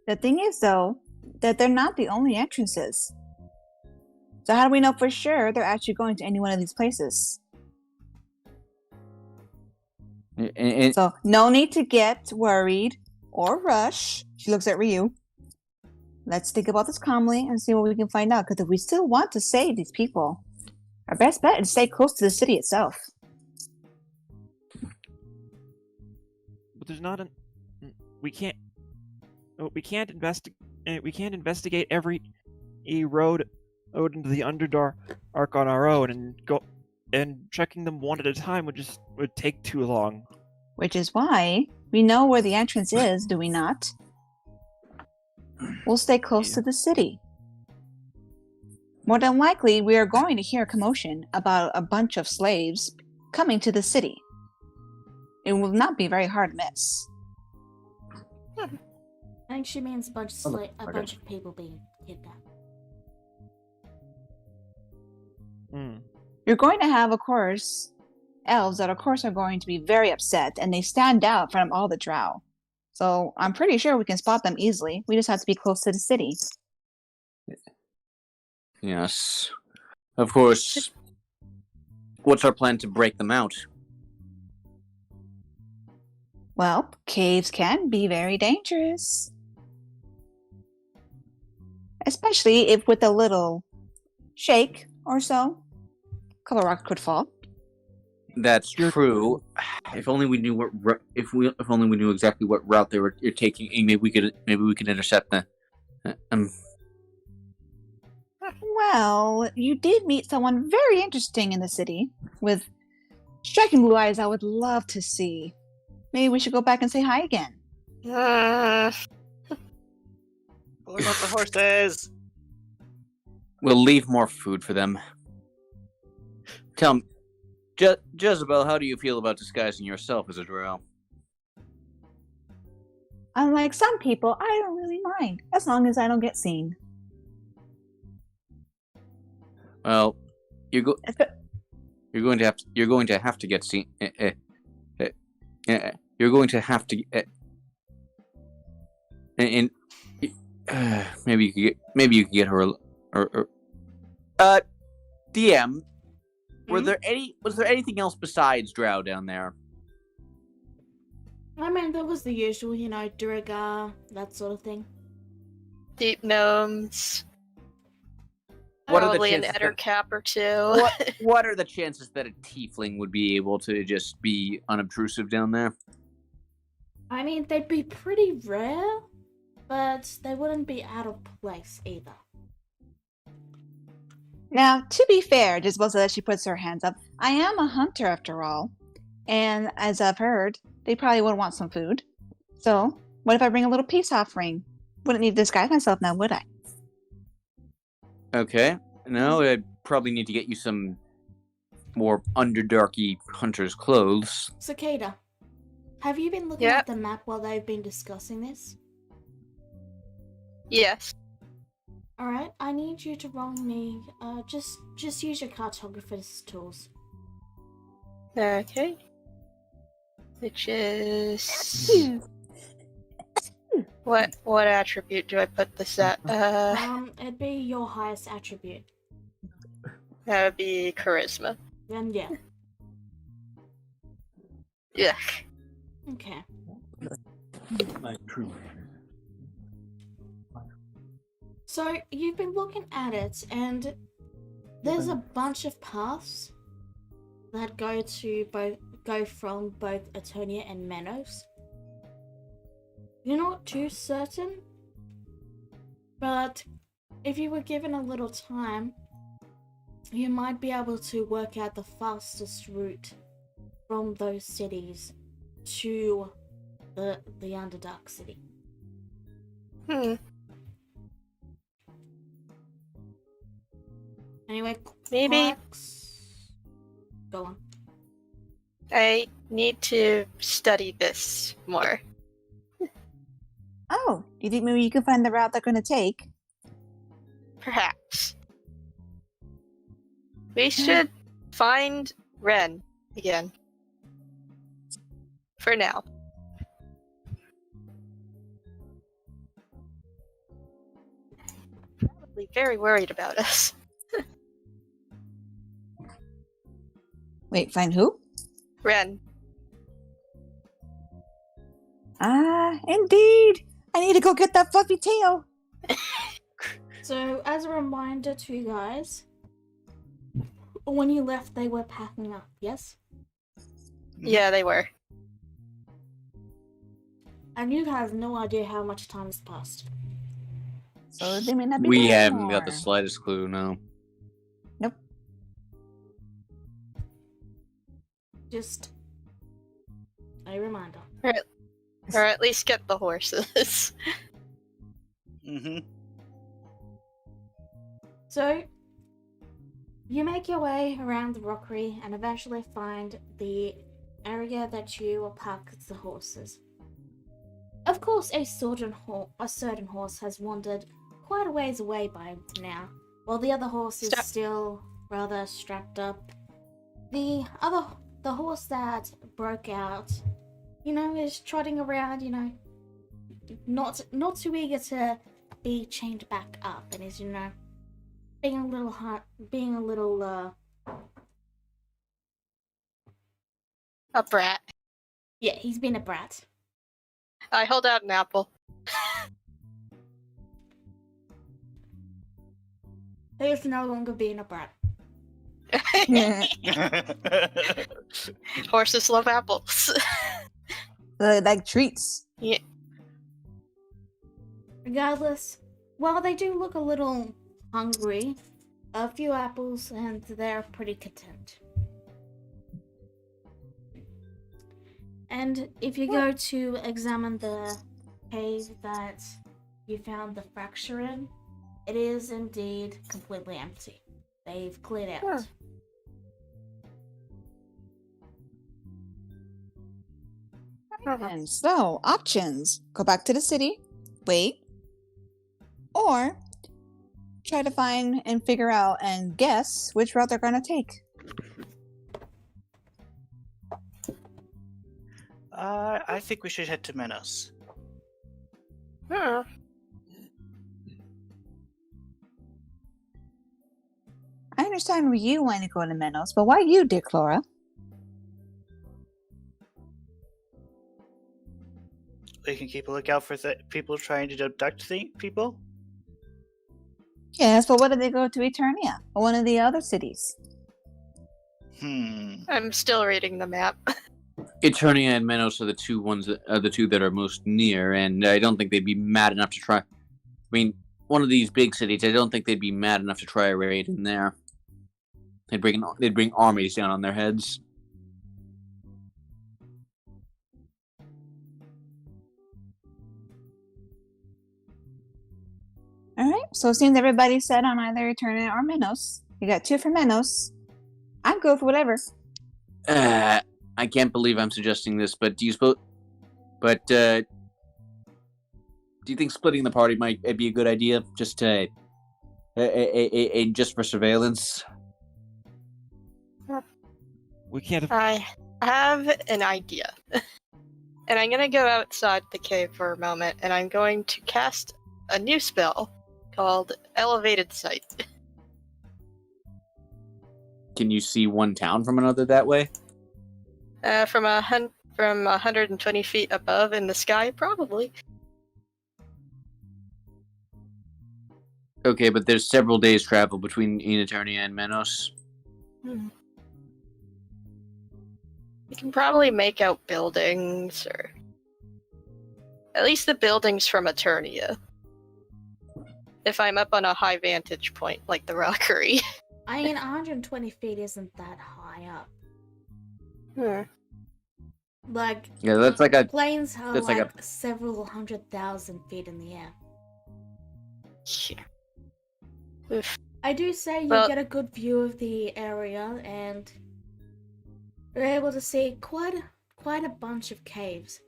[SPEAKER 3] The thing is, though, that they're not the only entrances. So how do we know for sure they're actually going to any one of these places? So no need to get worried or rush. She looks at Ryu. Let's think about this calmly and see what we can find out. Because if we still want to save these people, our best bet is to stay close to the city itself.
[SPEAKER 5] But there's not we can't investigate every road out into the Underdark on our own and checking them one at a time would take too long.
[SPEAKER 3] Which is why we know where the entrance is, do we not? We'll stay close to the city. More than likely, we are going to hear a commotion about a bunch of slaves coming to the city. It will not be very hard to miss.
[SPEAKER 1] I think she means a bunch of people being kidnapped.
[SPEAKER 3] You're going to have, of course, elves that, of course, are going to be very upset, and they stand out from all the drow. So I'm pretty sure we can spot them easily. We just have to be close to the city.
[SPEAKER 7] Yes. Of course. What's our plan to break them out?
[SPEAKER 3] Well, caves can be very dangerous. Especially if with a little shake or so, couple rocks could fall.
[SPEAKER 7] That's true. If only we knew if only we knew exactly what route they were taking, and maybe we could intercept them.
[SPEAKER 3] Well, you did meet someone very interesting in the city with striking blue eyes I would love to see. Maybe we should go back and say hi again.
[SPEAKER 2] Uh,
[SPEAKER 6] What about the horses?
[SPEAKER 7] We'll leave more food for them. Tell me, Jezebel, how do you feel about disguising yourself as a drow?
[SPEAKER 3] Unlike some people, I don't really mind, as long as I don't get seen.
[SPEAKER 7] Well, you're going to have to get seen. You're going to have to. And maybe you could get her. DM. Was there anything else besides drow down there?
[SPEAKER 1] I mean, there was the usual, Duragar, that sort of thing.
[SPEAKER 2] deep gnomes.
[SPEAKER 7] What are the
[SPEAKER 2] Probably an
[SPEAKER 7] chances
[SPEAKER 2] Eder
[SPEAKER 7] that-
[SPEAKER 2] cap or two.
[SPEAKER 7] What are the chances that a tiefling would be able to just be unobtrusive down there?
[SPEAKER 1] I mean, they'd be pretty rare, but they wouldn't be out of place either.
[SPEAKER 3] Now, to be fair, Jezebel says she puts her hands up. I am a hunter after all. And as I've heard, they probably would want some food. So, what if I bring a little peace offering? Wouldn't need to disguise myself now, would I?
[SPEAKER 7] Okay. No, I'd probably need to get you some more underdarky hunter's clothes.
[SPEAKER 1] Cicada, have you been looking
[SPEAKER 2] Yeah.
[SPEAKER 1] at the map while they've been discussing this?
[SPEAKER 2] Yes.
[SPEAKER 1] Alright, I need you to roll me, just use your cartographer's tools.
[SPEAKER 2] Okay. Which is what attribute do I put this at?
[SPEAKER 1] It'd be your highest attribute.
[SPEAKER 2] That would be charisma.
[SPEAKER 1] Then yeah.
[SPEAKER 2] Yeah.
[SPEAKER 1] Okay. So you've been looking at it, and there's a bunch of paths that go from both Atonia and Menos. You're not too certain, but if you were given a little time, you might be able to work out the fastest route from those cities to the Underdark City. Anyway,
[SPEAKER 2] Maybe
[SPEAKER 1] go on.
[SPEAKER 2] I need to study this more.
[SPEAKER 3] Oh, do you think maybe you can find the route they're going to take?
[SPEAKER 2] Perhaps. We should find Ren again. For now. Probably very worried about us.
[SPEAKER 3] Wait, find who?
[SPEAKER 2] Ren.
[SPEAKER 3] Ah, indeed. I need to go get that fluffy tail.
[SPEAKER 1] So, as a reminder to you guys, when you left, they were packing up, yes?
[SPEAKER 2] Yeah, they were.
[SPEAKER 1] And you have no idea how much time has passed.
[SPEAKER 3] So they may not be
[SPEAKER 7] We
[SPEAKER 3] there
[SPEAKER 7] haven't got the
[SPEAKER 3] anymore.
[SPEAKER 7] slightest clue, no.
[SPEAKER 3] Nope.
[SPEAKER 1] Just a reminder.
[SPEAKER 2] Or at least get the horses.
[SPEAKER 6] Mm-hmm.
[SPEAKER 1] So, you make your way around the rockery and eventually find the area that you will park the horses. Of course, a certain horse has wandered quite a ways away by now, while the other horse is still rather strapped up. The horse that broke out, is trotting around, not too eager to be chained back up, and is being a little
[SPEAKER 2] A brat.
[SPEAKER 1] yeah, he's been a brat.
[SPEAKER 2] I hold out an apple.
[SPEAKER 1] He is no longer being a brat.
[SPEAKER 2] Horses love apples.
[SPEAKER 3] Like treats.
[SPEAKER 2] Yeah.
[SPEAKER 1] Regardless, while they do look a little hungry, a few apples and they're pretty content. And if you go to examine the cave that you found the fracture in, it is indeed completely empty. They've cleared out.
[SPEAKER 2] Huh.
[SPEAKER 3] And so, options. Go back to the city, wait, or try to find and figure out and guess which route they're going to take.
[SPEAKER 6] I think we should head to Menos.
[SPEAKER 2] Huh.
[SPEAKER 3] I understand where you want to go to Menos, but why you, dear Clara?
[SPEAKER 6] We can keep a lookout for people trying to abduct people.
[SPEAKER 3] Yes, but what if they go to Eternia or one of the other cities?
[SPEAKER 2] I'm still reading the map.
[SPEAKER 7] Eternia and Menos are the two that are most near, and I don't think they'd be mad enough to try. I mean, one of these big cities, I don't think they'd be mad enough to try a raid in there. They'd bring armies down on their heads.
[SPEAKER 3] Alright, so it seems everybody's set on either Eternia or Menos. You got two for Menos. I'd go for whatever.
[SPEAKER 7] I can't believe I'm suggesting this, but do you think splitting the party might be a good idea? Just just for surveillance?
[SPEAKER 5] We can't.
[SPEAKER 2] I have an idea. And I'm gonna go outside the cave for a moment, and I'm going to cast a new spell called Elevated Sight.
[SPEAKER 7] Can you see one town from another that way?
[SPEAKER 2] From 120 feet above in the sky, probably.
[SPEAKER 7] Okay, but there's several days travel between Eternia and Menos.
[SPEAKER 2] You can probably make out buildings, or at least the buildings from Eternia. If I'm up on a high vantage point, like the rockery.
[SPEAKER 1] I mean, 120 feet isn't that high up. Like,
[SPEAKER 7] Yeah, that's like a
[SPEAKER 1] planes are
[SPEAKER 7] that's
[SPEAKER 1] like,
[SPEAKER 7] like
[SPEAKER 1] several 100,000 feet in the air.
[SPEAKER 2] Yeah. Oof.
[SPEAKER 1] I do say you
[SPEAKER 2] Well-
[SPEAKER 1] get a good view of the area, and you're able to see quite a bunch of caves.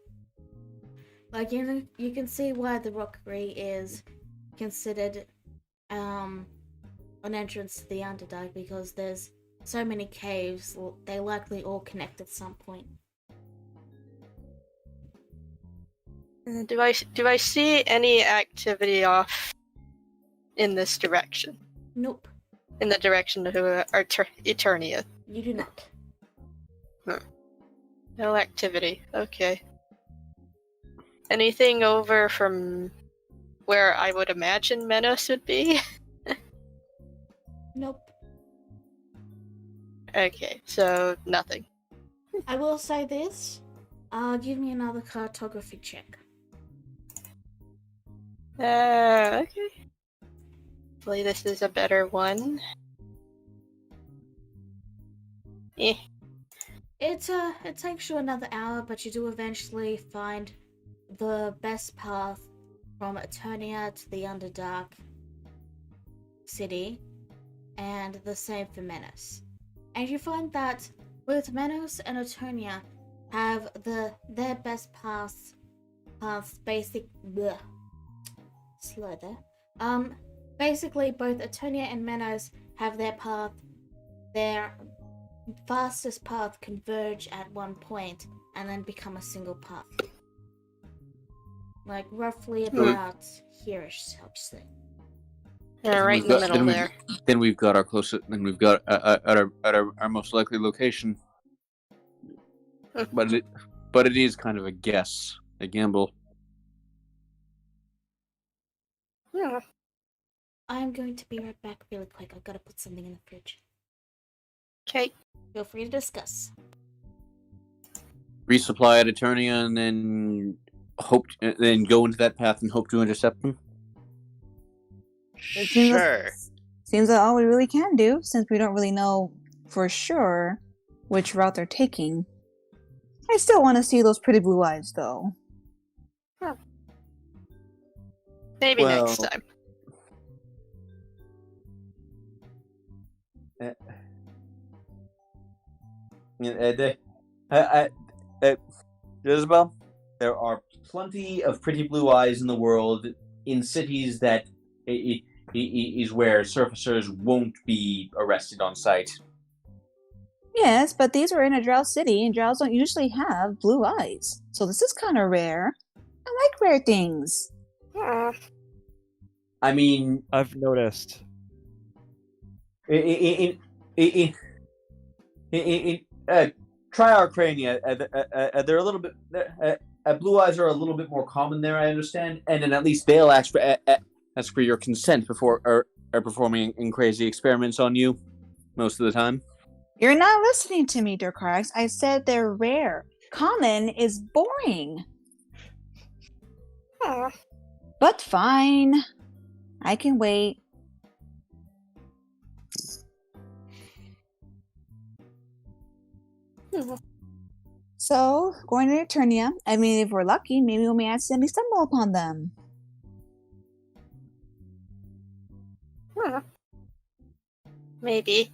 [SPEAKER 1] Like, you can see why the rockery is considered an entrance to the Underdark, because there's so many caves. They likely all connect at some point.
[SPEAKER 2] Do I see any activity off in this direction?
[SPEAKER 1] Nope,
[SPEAKER 2] In the direction of Eternia?
[SPEAKER 1] you do not.
[SPEAKER 2] No activity. Okay. Anything over from where I would imagine Menos would be?
[SPEAKER 1] Nope.
[SPEAKER 2] Okay, so nothing.
[SPEAKER 1] I will say this. Give me another cartography check.
[SPEAKER 2] Okay. Hopefully this is a better one. Eh.
[SPEAKER 1] It takes you another hour, but you do eventually find the best path from Eternia to the Underdark city, and the same for Menos. And you find that both Menos and Eternia have their best paths slow there. Basically both Eternia and Menos have their fastest path converge at one point and then become a single path. Like roughly
[SPEAKER 7] So we-
[SPEAKER 1] about here-ish, I'll say.
[SPEAKER 2] Yeah, right
[SPEAKER 7] we've
[SPEAKER 2] in the
[SPEAKER 7] got-
[SPEAKER 2] middle
[SPEAKER 7] then we've-
[SPEAKER 2] there.
[SPEAKER 7] Then we've got our closest. Then we've got at our most likely location. But it is kind of a guess, a gamble.
[SPEAKER 2] Yeah.
[SPEAKER 1] I'm going to be right back really quick. I've got to put something in the fridge.
[SPEAKER 2] Okay.
[SPEAKER 1] Feel free to discuss.
[SPEAKER 7] Resupply at Eternia and then go into that path and hope to intercept them.
[SPEAKER 3] It seems
[SPEAKER 6] Sure.
[SPEAKER 3] Seems like all we really can do, since we don't really know for sure which route they're taking. I still want to see those pretty blue eyes, though.
[SPEAKER 2] Maybe
[SPEAKER 7] Well-
[SPEAKER 2] next time.
[SPEAKER 4] Isabel, there are plenty of pretty blue eyes in the world in cities that is where surfacers won't be arrested on sight.
[SPEAKER 3] Yes, but these were in a drow city, and drows don't usually have blue eyes. So this is kind of rare. I like rare things.
[SPEAKER 4] I mean,
[SPEAKER 5] I've noticed.
[SPEAKER 4] Triarcrania, they're a little bit. Blue eyes are a little bit more common there, I understand, and then at least they'll ask for your consent before performing crazy experiments on you most of the time.
[SPEAKER 3] You're not listening to me, Durkrax. I said they're rare. Common is boring. But fine. I can wait. So, going to Eternia, I mean, if we're lucky, maybe we may accidentally stumble upon them.
[SPEAKER 2] Maybe.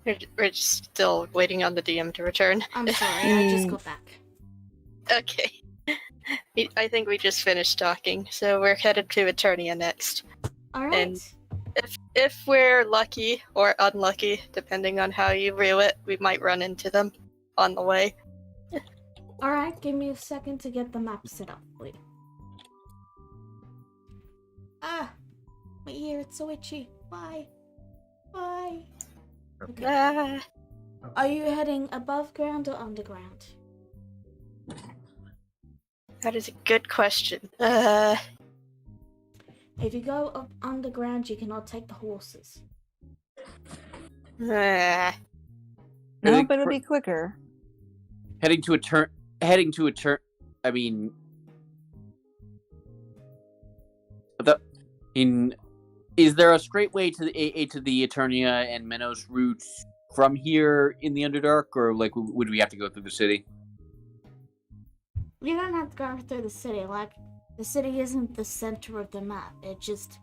[SPEAKER 2] We're just still waiting on the DM to return.
[SPEAKER 1] I'm sorry, I just got back.
[SPEAKER 2] Okay. I think we just finished talking, so we're headed to Eternia next.
[SPEAKER 1] Alright.
[SPEAKER 2] And if we're lucky or unlucky, depending on how you view it, we might run into them on the way.
[SPEAKER 1] Alright, give me a second to get the map set up, please. Ah! My ear, it's so itchy. Bye. Bye. Okay.
[SPEAKER 2] Ah,
[SPEAKER 1] Are you heading above ground or underground?
[SPEAKER 2] that is a good question.
[SPEAKER 1] If you go up underground, you cannot take the horses.
[SPEAKER 3] No,
[SPEAKER 7] think
[SPEAKER 3] but it'll
[SPEAKER 7] for-
[SPEAKER 3] be quicker.
[SPEAKER 7] Heading to a turn. I mean, is there a straight way to the Eternia and Menos routes from here in the Underdark, or like would we have to go through the city?
[SPEAKER 1] You don't have to go through the city. Like, the city isn't the center of the map. It's just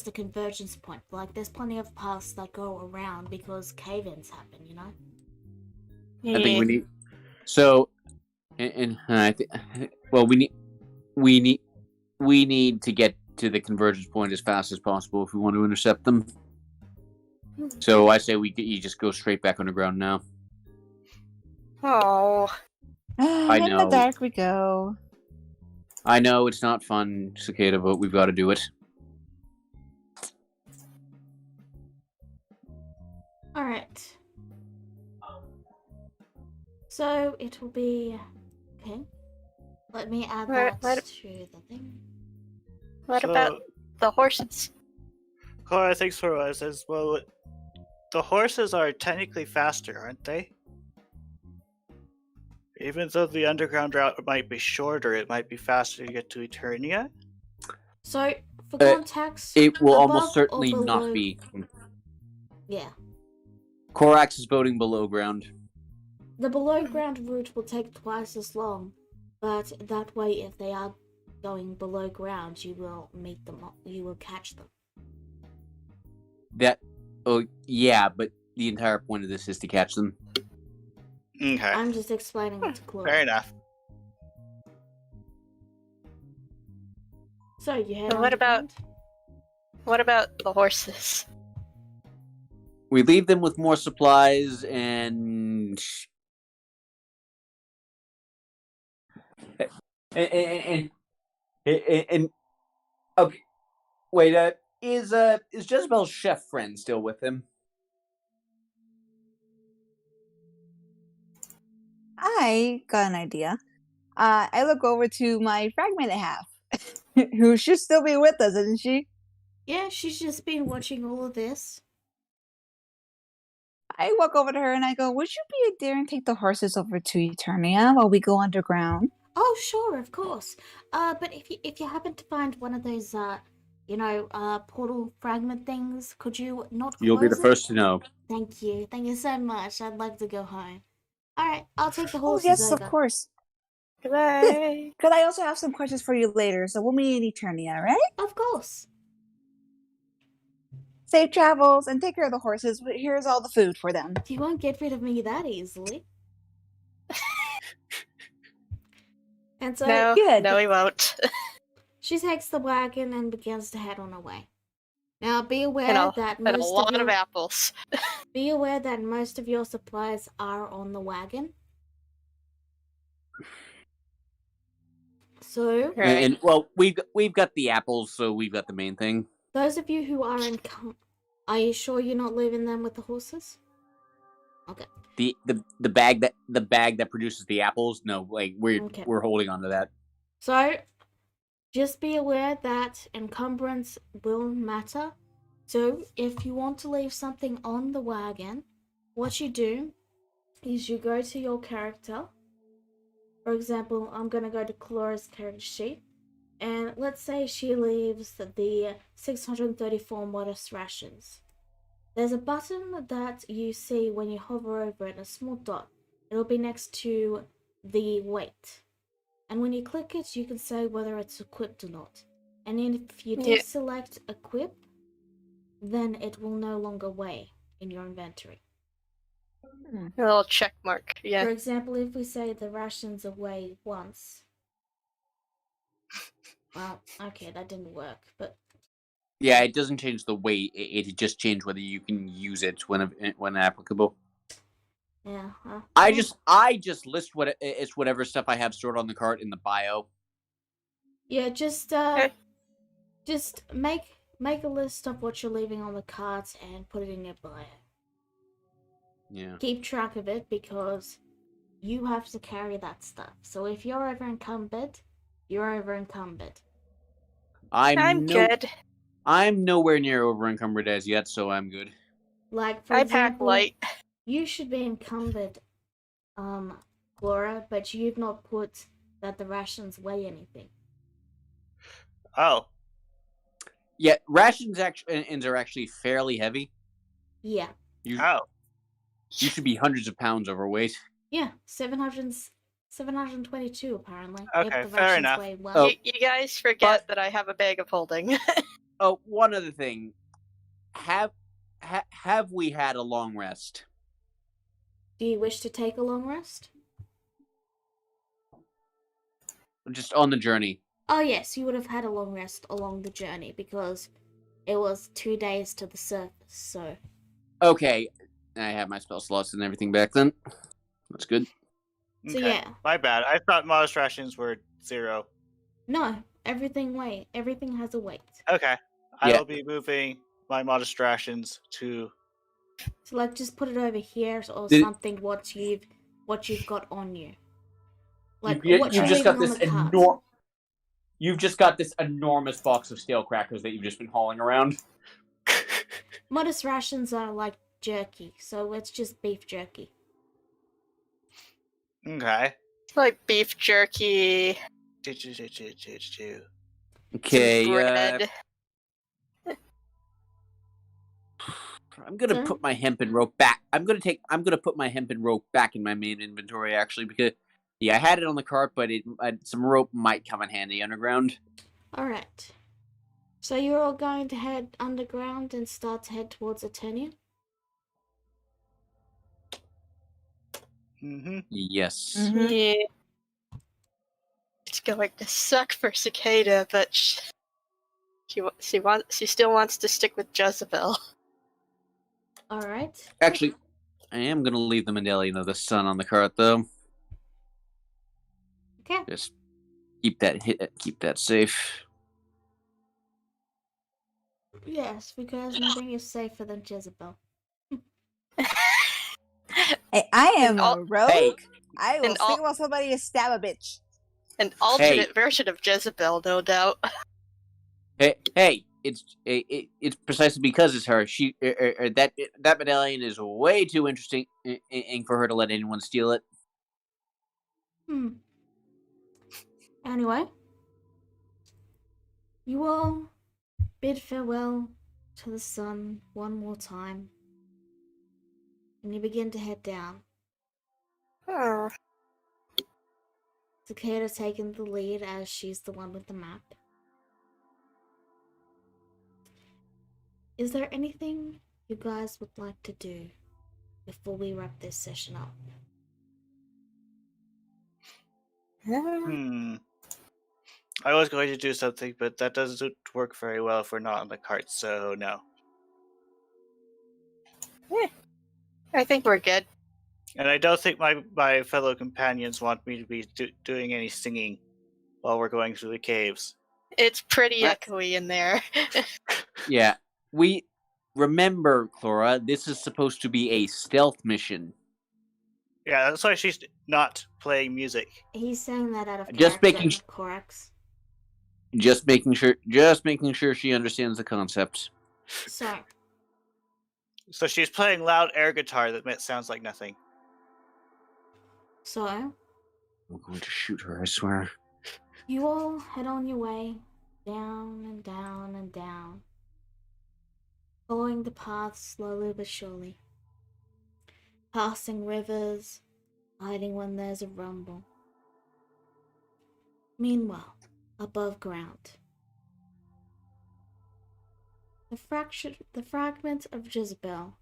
[SPEAKER 1] a convergence point. Like, there's plenty of paths that go around because cave-ins happen, you know?
[SPEAKER 7] I think we need. So, and I think, well, we need to get to the convergence point as fast as possible if we want to intercept them. So I say you just go straight back underground now.
[SPEAKER 2] Oh.
[SPEAKER 3] In
[SPEAKER 7] know.
[SPEAKER 3] the dark we go.
[SPEAKER 7] I know it's not fun, Cicada, but we've got to do it.
[SPEAKER 1] Alright. So, it will be... Okay. Let me add
[SPEAKER 2] What-
[SPEAKER 1] that
[SPEAKER 2] what-
[SPEAKER 1] to the thing.
[SPEAKER 2] What about the horses?
[SPEAKER 6] Cora thinks for us as well. The horses are technically faster, aren't they? Even though the underground route might be shorter, it might be faster to get to Eternia.
[SPEAKER 1] So, for context...
[SPEAKER 7] It will
[SPEAKER 1] above
[SPEAKER 7] almost
[SPEAKER 1] or
[SPEAKER 7] certainly
[SPEAKER 1] below-
[SPEAKER 7] not be.
[SPEAKER 1] Yeah.
[SPEAKER 7] Korax is boating below ground.
[SPEAKER 1] The below ground route will take twice as long, but that way, if they are going below ground, you will meet them. You will catch them.
[SPEAKER 7] Yeah, but the entire point of this is to catch them.
[SPEAKER 6] Okay,
[SPEAKER 1] I'm just explaining it to Chloe.
[SPEAKER 6] fair enough.
[SPEAKER 1] So you head
[SPEAKER 2] And what about-
[SPEAKER 1] underground?
[SPEAKER 2] What about the horses?
[SPEAKER 7] We leave them with more supplies and and, and okay. Wait, is Jezebel's chef friend still with him?
[SPEAKER 3] I got an idea. I look over to my fragmented half, who should still be with us, isn't she?
[SPEAKER 1] Yeah, she's just been watching all of this.
[SPEAKER 3] I walk over to her and I go, "Would you be a dare and take the horses over to Eternia while we go underground?"
[SPEAKER 1] Oh, sure, of course. But if you happen to find one of those portal fragment things, could you not
[SPEAKER 7] You'll be the
[SPEAKER 1] close it?
[SPEAKER 7] first to know.
[SPEAKER 1] Thank you so much. I'd like to go home. All right, I'll take the
[SPEAKER 3] Oh
[SPEAKER 1] horses
[SPEAKER 3] yes,
[SPEAKER 1] over.
[SPEAKER 3] of course.
[SPEAKER 2] Goodbye.
[SPEAKER 3] Because I also have some questions for you later, so we'll meet in Eternia, right?
[SPEAKER 1] Of course.
[SPEAKER 3] Safe travels and take care of the horses. But here's all the food for them.
[SPEAKER 1] You won't get rid of me that easily. And so
[SPEAKER 2] No,
[SPEAKER 3] Good.
[SPEAKER 2] no, he won't.
[SPEAKER 1] she takes the wagon and begins to head on her way. Now, be aware
[SPEAKER 2] And
[SPEAKER 1] that
[SPEAKER 2] a
[SPEAKER 1] most
[SPEAKER 2] lot
[SPEAKER 1] of
[SPEAKER 2] of
[SPEAKER 1] your
[SPEAKER 2] apples.
[SPEAKER 1] be aware that most of your supplies are on the wagon. So,
[SPEAKER 2] Right.
[SPEAKER 7] And well, we've got the apples, so we've got the main thing.
[SPEAKER 1] those of you who are are you sure you're not leaving them with the horses? Okay.
[SPEAKER 7] The bag that produces the apples. No, like we're holding on to that.
[SPEAKER 1] So, just be aware that encumbrance will matter. So, if you want to leave something on the wagon, what you do is you go to your character. For example, I'm going to go to Clora's character sheet. And let's say she leaves the 634 modest rations. There's a button that you see when you hover over it, a small dot. It'll be next to the weight. And when you click it, you can say whether it's equipped or not. And if you deselect equip, then it will no longer weigh in your inventory.
[SPEAKER 2] A little check mark. Yeah.
[SPEAKER 1] For example, if we say the rations weigh once. Well, okay, that didn't work, but
[SPEAKER 7] Yeah, it doesn't change the weight. It just changes whether you can use it when applicable.
[SPEAKER 1] yeah.
[SPEAKER 7] I just list whatever stuff I have stored on the cart in the bio.
[SPEAKER 1] Yeah, just make a list of what you're leaving on the cart and put it in your bio.
[SPEAKER 7] Yeah.
[SPEAKER 1] Keep track of it because you have to carry that stuff. So if you're over encumbered, you're over encumbered.
[SPEAKER 2] I'm good.
[SPEAKER 7] I'm nowhere near over encumbered as yet, so I'm good.
[SPEAKER 1] Like for
[SPEAKER 2] I
[SPEAKER 1] example,
[SPEAKER 2] pack light.
[SPEAKER 1] you should be encumbered, Laura, but you've not put that the rations weigh anything.
[SPEAKER 6] Oh,
[SPEAKER 7] Yeah, rations are actually fairly heavy.
[SPEAKER 1] Yeah.
[SPEAKER 6] oh.
[SPEAKER 7] You should be hundreds of pounds overweight.
[SPEAKER 1] Yeah, 722 apparently.
[SPEAKER 6] Okay,
[SPEAKER 1] if the
[SPEAKER 6] fair
[SPEAKER 1] rations
[SPEAKER 6] enough.
[SPEAKER 1] weigh well.
[SPEAKER 7] Oh.
[SPEAKER 2] You guys forget that I have a bag of holding.
[SPEAKER 7] Oh, one other thing. Have we had a long rest?
[SPEAKER 1] Do you wish to take a long rest?
[SPEAKER 7] Just on the journey.
[SPEAKER 1] Oh yes, you would have had a long rest along the journey because it was 2 days to the surface, so...
[SPEAKER 7] Okay, I have my spell slots and everything back then. That's good.
[SPEAKER 1] So
[SPEAKER 6] Okay.
[SPEAKER 1] yeah.
[SPEAKER 6] My bad. I thought modest rations were 0.
[SPEAKER 1] No, everything has a weight.
[SPEAKER 6] Okay. I
[SPEAKER 7] Yeah.
[SPEAKER 6] will be moving my modest rations to.
[SPEAKER 1] So like just put it over here or
[SPEAKER 7] Did-
[SPEAKER 1] something what you've got on you. Like
[SPEAKER 7] you
[SPEAKER 1] what you're
[SPEAKER 7] just
[SPEAKER 1] leaving
[SPEAKER 7] got
[SPEAKER 1] on
[SPEAKER 7] this
[SPEAKER 1] the cart.
[SPEAKER 7] You've just got this enormous box of stale crackers that you've just been hauling around.
[SPEAKER 1] Modest rations are like jerky, so it's just beef jerky.
[SPEAKER 6] Okay.
[SPEAKER 2] Like beef jerky,
[SPEAKER 7] Okay,
[SPEAKER 2] some bread.
[SPEAKER 7] I'm gonna put my hempen rope back. I'm gonna put my hempen rope back in my main inventory actually because I had it on the cart, but some rope might come in handy underground.
[SPEAKER 1] Alright. So you're all going to head underground and start to head towards Eternia?
[SPEAKER 6] Mm-hmm.
[SPEAKER 7] Yes.
[SPEAKER 3] Mhm.
[SPEAKER 2] Yeah. It's going to suck for Cicada, but she still wants to stick with Jezebel.
[SPEAKER 1] Alright.
[SPEAKER 7] Actually, I am gonna leave the medallion of the sun on the cart, though.
[SPEAKER 1] Okay.
[SPEAKER 7] Just keep that safe.
[SPEAKER 1] Yes, because nothing is safer than Jezebel.
[SPEAKER 3] Hey, I am
[SPEAKER 2] al-
[SPEAKER 3] a rogue.
[SPEAKER 7] Hey,
[SPEAKER 3] I will
[SPEAKER 2] and
[SPEAKER 3] think
[SPEAKER 2] al-
[SPEAKER 3] about somebody to stab a bitch.
[SPEAKER 2] An alternate version of Jezebel, no doubt.
[SPEAKER 7] hey! It's precisely because it's her. That medallion is way too interesting for her to let anyone steal it.
[SPEAKER 1] Anyway, you all bid farewell to the sun one more time, and you begin to head down.
[SPEAKER 2] Oh.
[SPEAKER 1] Takeda taking the lead as she's the one with the map. Is there anything you guys would like to do before we wrap this session up?
[SPEAKER 6] I was going to do something, but that doesn't work very well if we're not on the cart, so no.
[SPEAKER 2] I think we're good.
[SPEAKER 6] And I don't think my fellow companions want me to be doing any singing while we're going through the caves.
[SPEAKER 2] It's pretty
[SPEAKER 7] What?
[SPEAKER 2] echoey in there.
[SPEAKER 7] Yeah, we remember, Clara. This is supposed to be a stealth mission.
[SPEAKER 6] Yeah, that's why she's not playing music.
[SPEAKER 1] He's saying that out of
[SPEAKER 7] Just
[SPEAKER 1] character,
[SPEAKER 7] making
[SPEAKER 1] Corax.
[SPEAKER 7] Just making sure she understands the concept.
[SPEAKER 1] So,
[SPEAKER 6] So she's playing loud air guitar that sounds like nothing.
[SPEAKER 1] so
[SPEAKER 7] I'm going to shoot her, I swear.
[SPEAKER 1] you all head on your way down and down and down, following the path slowly but surely, passing rivers, hiding when there's a rumble. Meanwhile, above ground, the fragment of Jezebel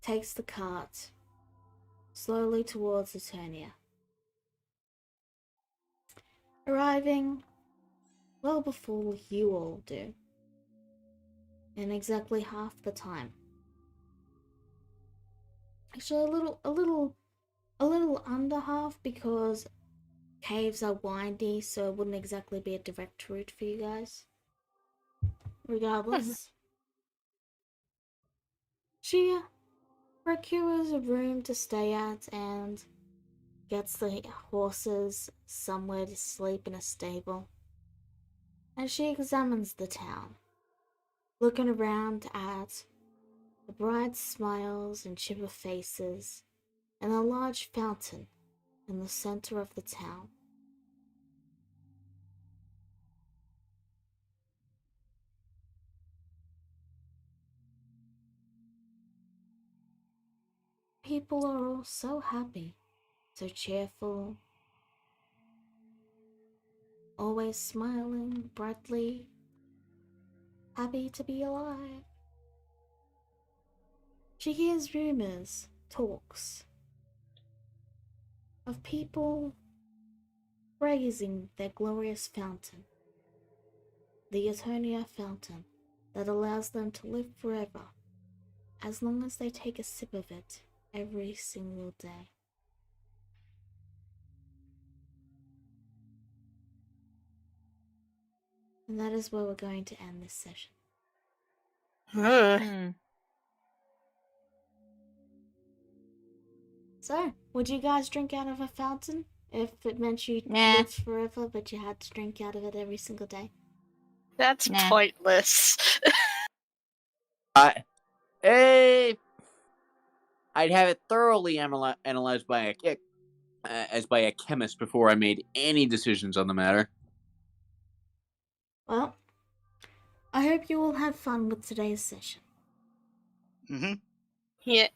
[SPEAKER 1] takes the cart slowly towards Eternia, arriving well before you all do, in exactly half the time. Actually, a little under half, because caves are windy, so it wouldn't exactly be a direct route for you guys. Regardless, she procures a room to stay at and gets the horses somewhere to sleep in a stable. And she examines the town, looking around at the bright smiles and chipper faces and a large fountain in the center of the town. People are all so happy, so cheerful, always smiling brightly, happy to be alive. She hears rumors, talks of people praising their glorious fountain, the Eternia fountain that allows them to live forever as long as they take a sip of it every single day. And that is where we're going to end this session. So, would you guys drink out of a fountain if it meant you
[SPEAKER 3] Nah.
[SPEAKER 1] lived forever, but you had to drink out of it every single day?
[SPEAKER 2] That's
[SPEAKER 3] Nah.
[SPEAKER 2] pointless.
[SPEAKER 7] I'd have it thoroughly analyzed by a chemist before I made any decisions on the matter.
[SPEAKER 1] Well, I hope you all had fun with today's session.
[SPEAKER 6] Mm-hmm.
[SPEAKER 2] Yeah.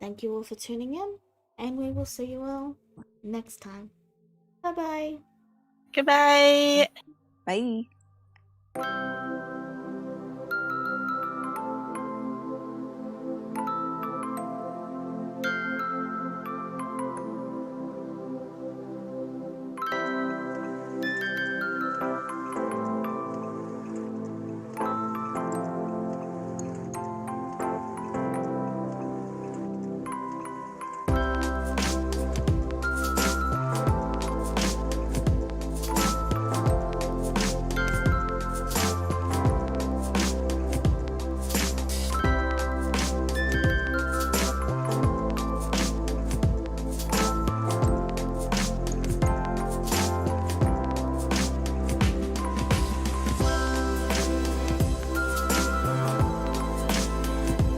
[SPEAKER 1] Thank you all for tuning in, and we will see you all next time. Bye bye.
[SPEAKER 2] Goodbye.
[SPEAKER 3] Bye.